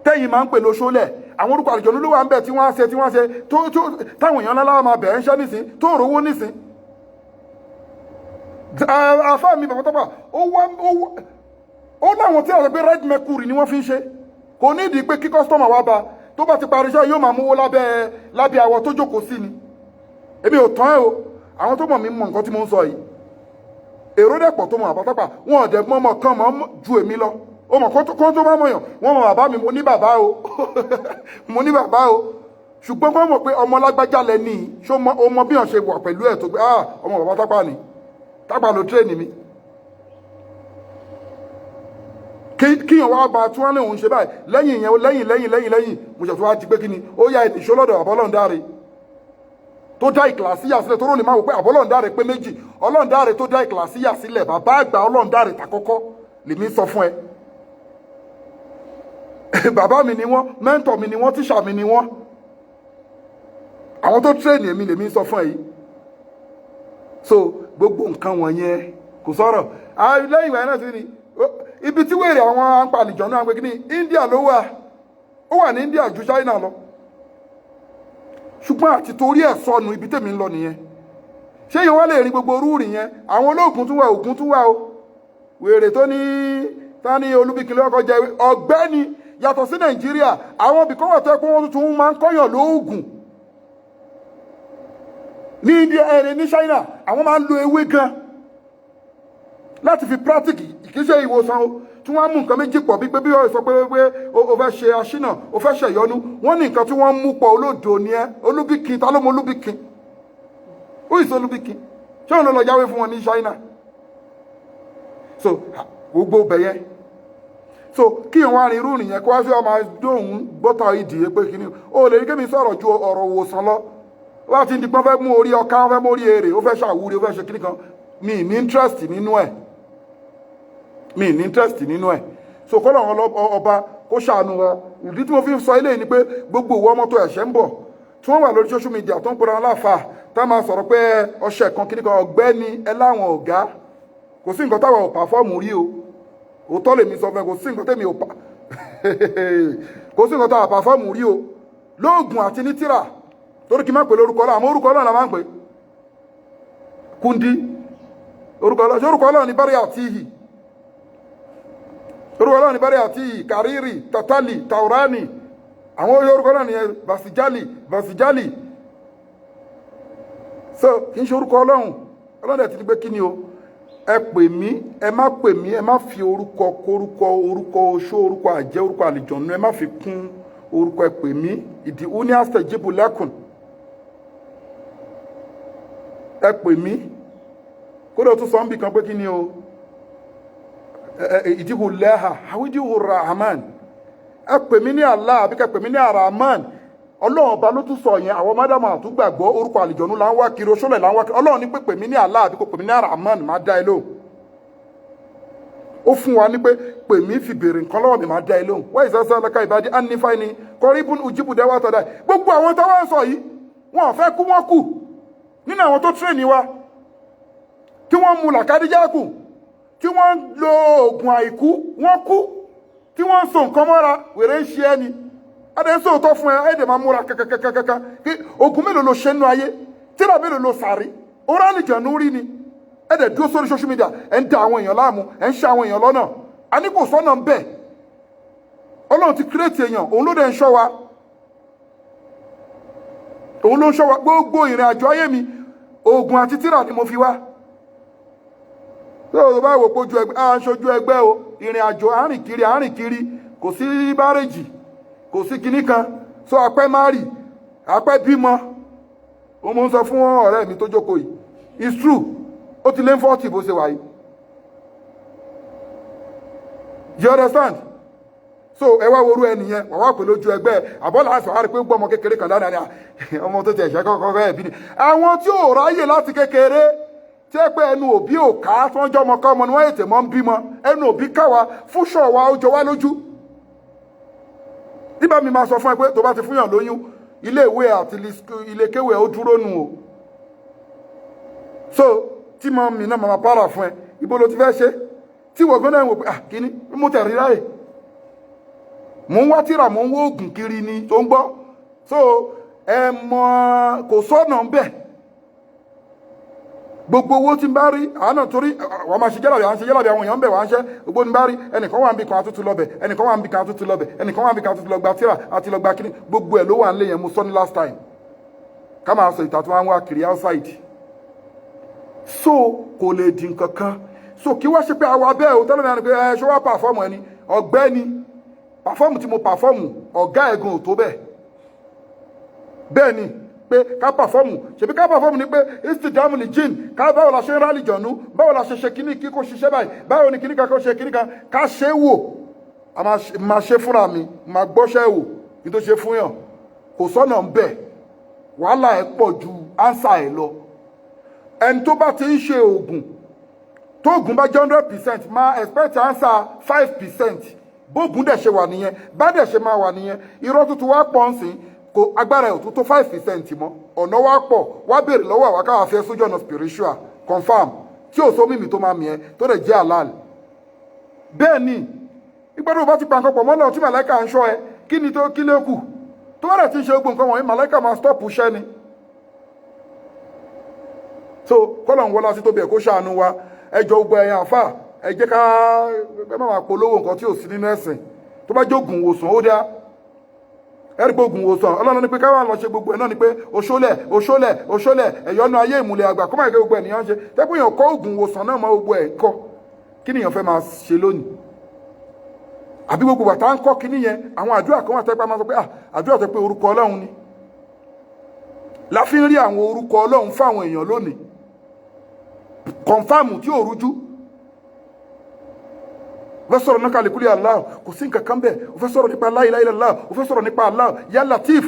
tẹ́yìn máa ń pè lóṣólẹ̀ àwọn orúkọ àlìjọ̀nú ló wà ń bẹ̀ tí wọ́n á ṣe táwọn èèyàn láláwà máa bẹ̀ẹ́ ń ṣẹ́ nísìn tó rówó nísìn àfáà mi bàbá tọ́pà ó láwọn tí àwọn pé red mercury ni wọ́n fi ń ṣe kò ní ìdí pé kí kọ́sítọ́mà wá bá tó bá ti parí iṣẹ́ yóò máa múwó lábẹ́ àwọ̀ tó jókòó sí ni èmi ò tán ẹ́ o àwọn tó mọ̀ mí mọ̀ nǹkan tí mo ń sọ yìí èrò dẹ̀pọ̀ tó mọ̀ àbátọ́pà wọn ọ̀dẹ̀ mọ́ kan mọ́ ju èmi lọ ó mọ̀ kó tó bá mọ̀yàn wọ́n mọ̀ bàbá mi mo ní bàbá o mo ní bàbá o ṣùgbọ́n kọ́ mọ̀ pé ọmọ lágbájá lẹ́ni ṣó mọ bí wọ́n ṣe wà pẹ̀lú ẹ̀ tó pé ọmọ bàbá tápà ni tápà ló tírèènì mi kíyàn wá bá tí wọ́n lè òun ṣe báyìí lẹ́yìn ìyẹn lẹ́yìn mo ṣe tó wá ti pé kí ni ó yá ìṣó lọ́dọ̀ àbọ́lọ́ndáre tó dá ìkìlàsíyà sílẹ̀ tó rò lè máa wò pé àbọ́lọ́ndáre pé méjì ọlọ́ndáre tó dá ìkìlàsíyà sílẹ̀ bàbá àgbà ọlọ́ndáre tàkọ́kọ́ lèmi sọ fún ẹ bàbá mi ni wọ́n mẹ́ńtọ̀ mi ni wọ́n tíṣà mi ni wọ́n àwọn tó tírèènì èmi lèmi sọ fún ẹ yìí so gbogbo nǹkan wọ̀nyẹn kò sọ̀rọ̀ lẹ́yìn ìgbà yẹn náà ti ní ibi tí wèrè àwọn apàlìjọ náà gbé ní India ló wà ó wà ní India ju China lọ ṣùgbọ́n àti torí ẹ̀ sọnù ibi tèmi ń lọ nìyẹn ṣé yẹn wọ́n lè rí gbogbo rúurì yẹn àwọn olóògùn tún wà ògùn tún wà o wèrè tó ní tani olúbikìlẹ̀ ọkọ̀ jẹ ọ̀gbẹ́ni yàtọ̀ sí Nàìjíríà àwọn ibì kan wà tó ẹ pé wọ́n tún máa ń kọ́yàn lóògùn ní India ẹ̀rẹ̀ ní China àwọn máa ń lo ewé gan láti fi practice kìí ṣe ìwòsàn o tí wọ́n mú nǹkan méjì pọ̀ bí pé bí wọ́n sọ pé o fẹ́ ṣe aṣínà o fẹ́ ṣe ìyọnu wọ́n ní nǹkan tí wọ́n mú pọ̀ olódo ni ẹ́ olúbíkin ta ló mọ olúbíkin ó ìsọ olúbíkin ṣé òun ló lọ jáwé fún wọn ní China so gbogbo bẹ̀yẹn so kí wọ́n rin irú nìyẹn kó wá sí ọmọ dóhùn gbọ́tà ìdí pé kí ni o lè rí kémi sọ̀rọ̀ ju ọ̀rọ̀ òwòsàn lọ wọ́n ti di pọ́n fẹ́ mú orí ọká wọ́n fẹ́ mú orí èrè ó fẹ́ ṣàwúrí ó fẹ́ ṣe kíní kan mi ní interest nínú ẹ̀ so kọ́ lọ́wọ́ ọba kó ṣàánú wa ìdí tí mo fi sọ eléyìí ni pé gbogbo ìwọ ọmọ tó ẹ̀ṣẹ̀ ń bọ̀ tí wọ́n wà lórí social media tó ń pera aláfà tá máa sọ̀rọ̀ pé ọṣẹ kan kíní kan ọ̀gbẹ́ni ẹ láwọn ọ̀gá kò sí nǹkan táwọn ò pàfọ́ọ̀mù rí o òótọ́ lèmi sọ fẹ́ kò sí nǹkan tèmi ò pa kò sí nǹkan táwọn pàfọ́ọ̀mù rí o lóògùn àti ní tírà torí kí n má pè lórúkọ náà àmọ́ orúkọ náà la máa ń pè kúndí orúkọ náà ní bárí àtìhì orúkọ náà ní bárí àtìhì kàrírì tàtàlì tàwùránì àwọn orúkọ náà ní bàṣìjálì so kì í ṣe orúkọ ọlọ́run ẹ̀ ti ní pé kí ni o ẹ pè mí ẹ má pè mí ẹ má fi orúkọ oṣó orúkọ àjẹ́ orúkọ àlìjọ̀nù ẹ má fi kún orúkọ ẹ pè mí ìdí uniaste jíbù lẹ́kùn ẹ pè mí kódà tún sọ ń bì kan pé kí ni o ìdíhù lẹ́hà àwídíhù rahman ẹ pè mí ní Allah àbí kẹ pè mí ní arahman ọlọ́run ọba ló tún sọ yẹn àwọn mádàmù àtúgbàgbọ́ orúkọ àlìjọ̀nù là ń wá kiri oṣólẹ̀ là ń wá kiri ọlọ́run ní pé pè mí ní Allah àbí kò pè mí ní arahman má dá ẹ lóhùn ó fún wa ní pé pè mí fi béèrè nǹkan lọ́wọ́ mi má dá ẹ lóhùn wọ́n ìsẹ́sẹ́ ọlọ́ka ìbádí annífàí ni kọríbùn ujibu dẹ́wà tọ́da gbogbo àwọn táwọn sọ yìí wọn ò fẹ́ kú wọn kù nínú àwọn tó tírèèni wa tí wọ́n mu làkàdíjà kù tí wọ́n lo oògùn àìkú wọ́n kú tí wọ́n so nǹkan mọ́ra wèrè ń ṣe ẹni adé ń sòótọ́ fún ẹ ẹ̀dẹ̀ máa múra kàkàkàkàkà kí oògùn mélòó ló ṣe nínú ayé tíra mélòó ló sàrí orí àlìjẹ̀nú rí ni ẹ̀dẹ̀ dúró sórí social media ẹ̀ ń da àwọn èèyàn láàmú ẹ̀ ń ṣe àwọn èèyàn lọ́nà a ní kò sọ́nà ń bẹ̀ ọlọ́run ti kírètì èèyàn òun ló dẹ̀ ń ṣọ́ wa òun ló ń ṣọ́ wa gbogbo ìrìn àjò ayé mi oògùn àti tíra ni mo fi wá tó bá wò pójú ẹgbẹ́ aṣojú ẹgbẹ́ o ìrìn àjò àrìn kiri kò sí bárèjì kò sí kinní kan so apẹ́ márì apẹ́ bímọ o mo ń sọ fún ọ̀rẹ́ mi tó jókòó yìí it's true ó ti lé 40 bó ṣe wà yìí you understand so ẹ wá worú ẹni yẹn wà wá pè lójú ẹgbẹ́ àbọ́là àṣọ àrí pé gbọ́ ọmọ kékeré kan dáadáa ni ọmọ tó ti ẹ̀ṣẹ́ kọ́kọ́ fẹ́ bí ni àwọn tí ò ráyè láti kékeré tí ẹ pé ẹnu òbí ò ká tí wọ́n jọ ọmọ ká ọmọ ni wọ́n ètè mọ́ ń bímọ ẹnu òbí káwa fúnṣọ̀ wa ó jọ wá lójú nígbà mi máa sọ fún ẹ pé tó bá ti fúnyàn lóyún ilé ìwé àti ilé kéwé ó dúró nù o so tí mo mi náà máa para fún ẹ ibo ló ti fẹ́ ṣe tí wọ́n gbọ́n náà wò pé kíní mo tẹ̀ rí ráyè mo ń wá tíra mo ń wó oògùn kiri ni tó ń gbọ́ so ẹ mọ kò sọ́nà ń bẹ̀ gbogbo owó tí ń bá rí àánà torí wọ́n máa ṣe jẹ́làbí àwọn ṣe jẹ́làbí àwọn èèyàn ń bẹ̀ wọ́n á ṣẹ́ gbogbo ní bá rí ẹnìkan wà ń bí kan àtútù lọ́bẹ̀ ẹnìkan wà ń bí kan àtútù lọ́bẹ̀ ẹnìkan wà ń bí kan àtútù lọ́gbà tíra àti lọ́gbà kíní gbogbo ẹ̀ ló wà ń lé yẹn mo sọ ní last time ká máa sọ ìtàtún àwọn akiri outside so kò lè di nǹkan kan so kí wá ṣe pé àwa bẹ́ẹ̀ o tẹ́lẹ̀ mẹ́rin pé ṣé wá pàfọ́ọ̀mù ẹni ọ̀gbẹ́ni pàfọ́ọ̀mù tí mo pàfọ́ọ̀mù ọ̀gá ẹ̀gùn ò tó bẹ́ẹ̀ bẹ́ẹ̀ ni pé ká pàfọ́ọ̀mù ṣebí ká pàfọ́ọ̀mù ni pé istijamu li jinn ká báwo la ṣe ń rálì jọ̀nú báwo la ṣe ṣe kíní kí kò ṣiṣẹ́ báyìí báwo ni kíní kan kò ṣe kíní kan ká ṣe é wò a máa ṣe fúnra mi máa gbọ́ṣẹ́ wò ní tó ṣe fún yàn kò sọ́nà ń bẹ̀ wàhálà ẹ̀ pọ̀ ju ánsà ẹ̀ lọ ẹni tó bá ti ń ṣe oògùn tó oògùn bá jẹ́ 100% máa expect ánsà 5% bóògùn dẹ̀ ṣe wà nìyẹn bá dẹ̀ ṣe máa wà nìyẹn irọ́ tuntun wá pọ̀ ń sìn kò agbára ẹ̀ tó tó 5% mọ́ ọ̀nà wá pọ̀ wá béèrè lọ́wọ́ àwa káwá fẹ́ sójú ọ̀nà spiritual confam tí ò sómi mi tó máa mì ẹ́ tó dẹ̀ jẹ́ halal bẹ́ẹ̀ ni ìgbàdo bá ti pa nǹkan pọ̀ mọ́ náà tí màláìka ń ṣọ́ ẹ kí ni tó kí lé kù tó bá dẹ̀ ti ṣe gbogbo nǹkan wọ̀nyí màláìka máa stop iṣẹ́ ni so kọ́lọ̀ ń wọlá sí tóbi ẹ̀ kó ṣàánú wa ẹjọ́ gbogbo ẹ̀yàn àfà ẹ jẹ́ ká ẹ má máa polówó nǹkan tí ò sí nínú ẹ̀sìn tó bá jẹ́ ògùn ìwòsàn ó dá ẹ̀rí pé ògùn ìwòsàn ọlọ́run ní pé káwọn lọ ṣe gbogbo ẹ̀ náà ni pé òṣòlẹ̀ ẹ̀yọ́nú ayé ìmùlẹ̀ àgbà kó má yẹ kí gbogbo ènìyàn ṣe tẹ́kùn èèyàn kọ́ ògùn ìwòsàn náà mọ́ gbogbo ẹ̀ kọ́ kí nìyàn fẹ́ máa ṣe lónìí àbí gbogbo bàtà ń kọ́ kíní yẹn àwọn àdúrà kan wà tẹ́pẹ́ máa sọ pé àdúrà tẹ́ pé orúkọ ọlọ́run ni la fi ń rí àwọn orúkọ ọlọ́run fáwọn èèyàn lónìí kọ̀ǹfàmù tí ò rújú o fẹ́ sọ̀rọ̀ nípa àlèkúlé Allah kò sí nǹkan kan bẹ́ẹ̀ o fẹ́ sọ̀rọ̀ nípa la ilaha illallah o fẹ́ sọ̀rọ̀ nípa Allah ya Latif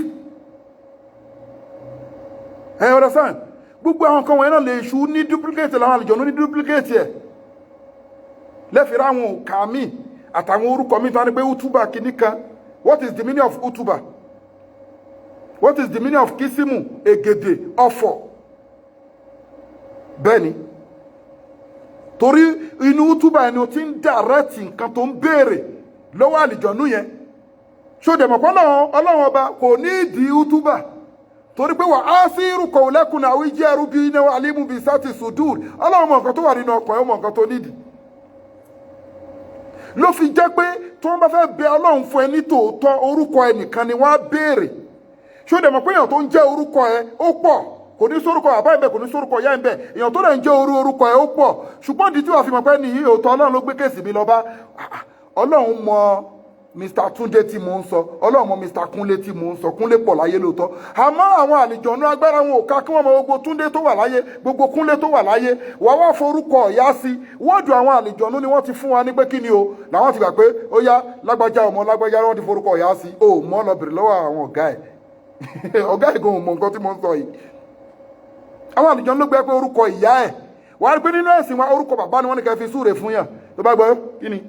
ẹ ọ̀rẹ́ sàn gbogbo àwọn kan wọ̀nyí náà lè ṣú ní duplicate làwọn àlùjọ̀nnú ní duplicate ẹ̀ lẹ́fìrá àwọn òkà míì àtàwọn orúkọ míì tó wá ní pé utuba kìíní kan what is the meaning of utuba what is the meaning of kisimu egede ọ̀fọ̀ bẹ́ẹ̀ ni torí inú túbà ẹni o ti ń dàrẹ́tì nǹkan tó ń béèrè lọ́wọ́ àlìjọ̀nú yẹn ṣòdẹ̀mọ̀ pé ọlọ́run ọba kò ní ìdí útúbà torí pé wà á sí irúkọ̀ òlẹ́kùn àwọn ìjẹ́ ẹrú bí iná alímú bí sátì sùdúr ọlọ́run mọ̀ nǹkan tó wà nínú ọkàn ẹ̀ mọ̀ nǹkan tó nídìí ló fi jẹ́ pé tí wọ́n bá fẹ́ bẹ ọlọ́run fún ẹ ní tòótọ́ orúkọ ẹnìkan ni wọ́n á béèrè ṣòdẹ̀mọ̀ pé èèyàn tó ń jẹ́ orúkọ ẹ ó pọ̀ kò ní sórúkọ àbá ìbẹ̀ kò ní sórúkọ ìyá ìbẹ̀ èèyàn tó rẹ̀ ń jẹ́ orúkọ ẹ̀ ó pọ̀ ṣùgbọ́n ìdí tí wàá fi mọ̀ pé nìyí òótọ́ ọlọ́run ló gbé kéèsì mi lọ bá ọlọ́run mọ Mr. Túndé tí mò ń sọ ọlọ́run mọ Mr. Kúnlé tí mò ń sọ Kúnlé pọ̀ láyé lóòótọ́ àmọ́ àwọn àlìjọ̀nú agbára wọn ò ká kí wọ́n mọ gbogbo Túndé tó wà láyé gbogbo Kúnlé tó wà láyé wàá wá forúkọ ọ̀yá sí wọ́ọ̀dù àwọn àlìjọ̀nú ni wọ́n ti fún wa ní pé kí ni o làwọn ti gbà pé ó yá lágbájá ọmọ lágbájá wọ́n ti forúkọ ọ̀yá sí o mọ́ lọ bèrè lọ́wọ́ àwọn ọ̀gá ẹ̀ ọ̀gá ẹ̀ gan mọ nǹkan tí mo ń sọ yìí àwọn àlùjọ ló gbé pé orúkọ ìyá ẹ̀ wà á rí pé nínú ẹ̀sìn wa orúkọ bàbá ni wọ́n ní ká fi súre fún yàn tó bá gbọ́ kí ni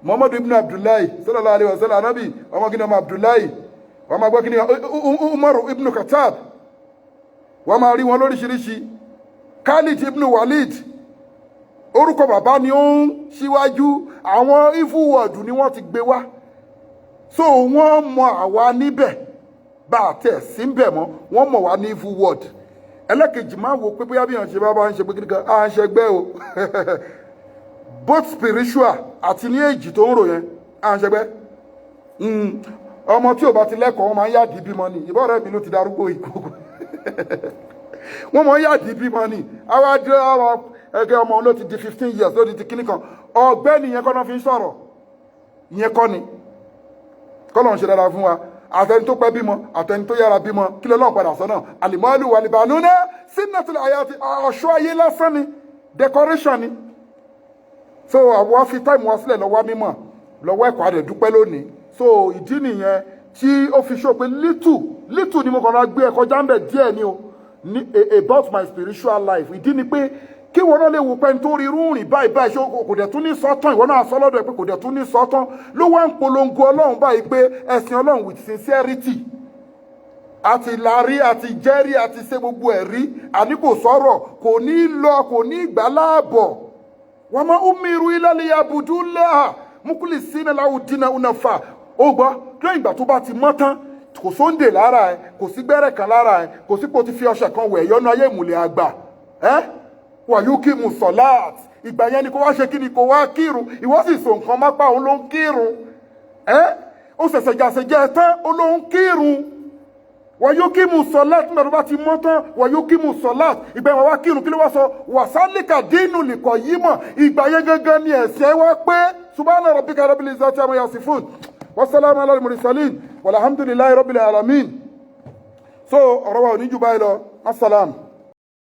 Muhammadu ibn Abdullahi sallallahu alaihi wasallam anabi ọmọ kí ni ọmọ Abdullahi wọ́n máa gbọ́ kí ni Umaru ibn Khattab wọ́n máa rí wọn lóríṣiríṣi Khalid ibn Walid orúkọ bàbá ni ó ń ṣíwájú àwọn evil word ni wọ́n ti gbé wá so wọ́n mọ àwa níbẹ̀ bá a tẹ̀ sí ń bẹ̀ mọ́ wọ́n mọ̀ wá ní evil word ẹlẹ́kejì máa wo pé bóyá bí wọ́n ṣe bá ń ṣe pé kíríkan à ń ṣẹgbẹ́ o both spiritual àti ní èjì tó ń rò yẹn à ń ṣẹgbẹ́ ọmọ tí ò bá ti lẹ́kọ̀ọ́ wọn máa ń yáàdì bímọ ni ìbọn rẹ̀ mi ló ti darúgbó ìkókò wọ́n máa ń yáàdì bímọ ni àwọn adé àwọn ẹgbẹ́ ọmọ ló ti di 15 years ló ti kíní kan ọ̀gbẹ́ni yẹn kọ́ náà fi ń sọ̀rọ̀ ìyẹn kọ́ ni kọ́ lọ́n ṣe dára fún wa àtẹni tó pẹ́ bímọ àtẹni tó yára bímọ kí ló lọ́n padà sọ náà àlìmọ́ọ́lù wàlìbànú náà sínátìlẹ̀ àyàtì ọ̀ṣọ́ ayé lásán ni decoration ni so àwọn afi táìmù wá sílẹ̀ lọ́wọ́ mímọ̀ lọ́wọ́ ẹ̀kọ́ àdẹ̀ dúpẹ́ lónìí so ìdí nìyẹn tí ó fi ṣó pé little ni mo kàn máa gbé ẹ̀kọ́ jáǹbẹ̀ díẹ̀ ni o about my spiritual life ìdí ni pé kí wọn náà lè wò pé nítorí irú rìn báyìí ṣé kò dẹ̀ tún ní sọ́tàn ìwọ náà sọ lọ́dọ̀ ẹ̀ pé kò dẹ̀ tún ní sọ́tàn ló wá ń polongo ọlọ́run báyìí pé ẹ̀sìn ọlọ́run with sincerity àti lárí àti jẹ́rí àti ṣe gbogbo ẹ̀ rí àní kò sọ̀rọ̀ kò ní lọ kò ní ìgbà láàbọ̀ wọ́n máa ń miru ilẹ̀ yabudu lẹ́hà mukuli sínú láwùdínà unafa ó gbọ́ lẹ́yìn ìgbà tó bá ti mọ́ tán kò sóńdè lára ẹ̀ kò sí gbẹ́rẹ̀ kan lára ẹ̀ kò sí pé o ti fi ọṣẹ kan wẹ̀ yọnu ayé ìmùlẹ̀ àgbà wàyúkìmù sọ̀láàt ìgbà yẹn ni kò wá ṣe kí ni kò wá kírun ìwọ sì so nǹkan mápá òun ló ń kírun ó ṣẹ̀ṣẹ̀ jàṣẹ̀jẹ̀ tán ó ló ń kírun wàyúkìmù sọ̀láàt nígbà tó bá ti mọ́ tán wàyúkìmù sọ̀láàt ìgbà yẹn wá kírun kí ló wá sọ wàsálìkà dínú lìkọ̀ yìí mọ̀ ìgbà yẹn gangan ni ẹ̀sẹ̀ wá pé subhana rabbika rabbil izzati amma yasifun wassalamu ala al-mursalin walhamdulillahi rabbil alamin so ọ̀rọ̀ wa ò ní jù báyìí lọ assalam.